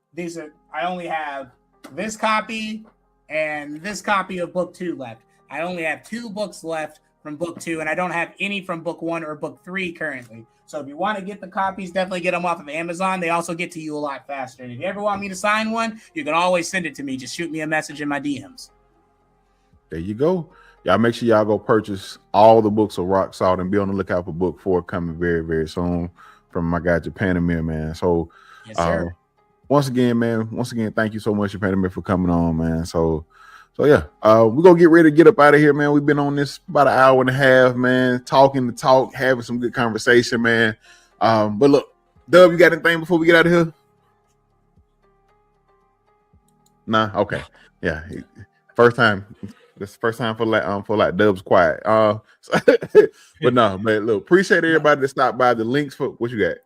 I only have this copy and this copy of book 2 left. I only have 2 books left from book 2, and I don't have any from book 1 or book 3 currently. So if you want to get the copies, definitely get them off of Amazon. They also get to you a lot faster. And if you ever want me to sign one, you can always send it to me. Just shoot me a message in my DMs. There you go. Y'all make sure y'all go purchase all the books of Rock Salt and be on the lookout for book 4 coming very, very soon from my guy JapanAmeer, man. So yes, sir. Once again, thank you so much, JapanAmeer, for coming on, man. So yeah, we're gonna get ready to get up out of here, man. We've been on this about an hour and a half, man, talking the talk, having some good conversation, man. But look, Dub, you got anything before we get out of here? Nah, okay, yeah. First time. This is the first time for Dub's quiet. But no, man, look, appreciate everybody that stopped by. The links for what you got.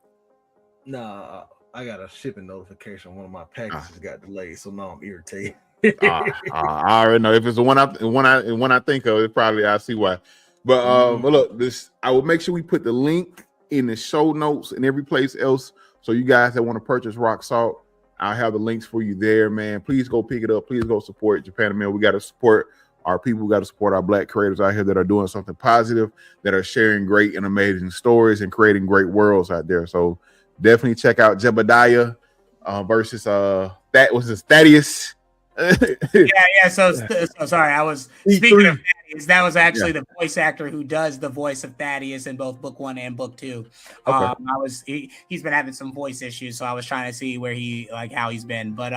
Nah, I got a shipping notification. One of my packages got delayed, so now I'm irritated. I already know if it's the one I think of, it probably I see why. But look, this I will make sure we put the link in the show notes and every place else. So you guys that want to purchase rock salt, I'll have the links for you there, man. Please go pick it up. Please go support JapanAmeer. We got to support our people. We got to support our Black creators out here that are doing something positive, that are sharing great and amazing stories and creating great worlds out there. So definitely check out Jebediah versus that was his Thaddeus. Yeah. So sorry, I was speaking of Thaddeus. That was actually the voice actor who does the voice of Thaddeus in both book 1 and book 2. Okay. He's been having some voice issues, so I was trying to see where how he's been. But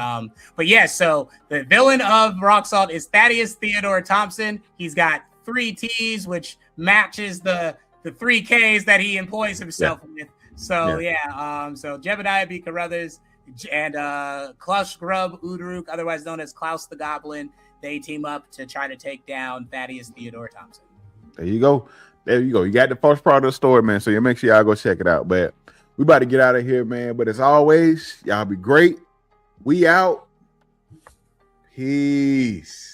yeah. So the villain of Rock Salt is Thaddeus Theodore Thompson. He's got 3 T's, which matches the 3 K's that he employs himself with. So so Jebediah B. Carruthers and Klaus Grub Udruk, otherwise known as Klaus the Goblin, they team up to try to take down Thaddeus Theodore Thompson. There you go. You got the first part of the story, man. So you make sure y'all go check it out. But we about to get out of here, man. But as always, y'all be great. We out. Peace.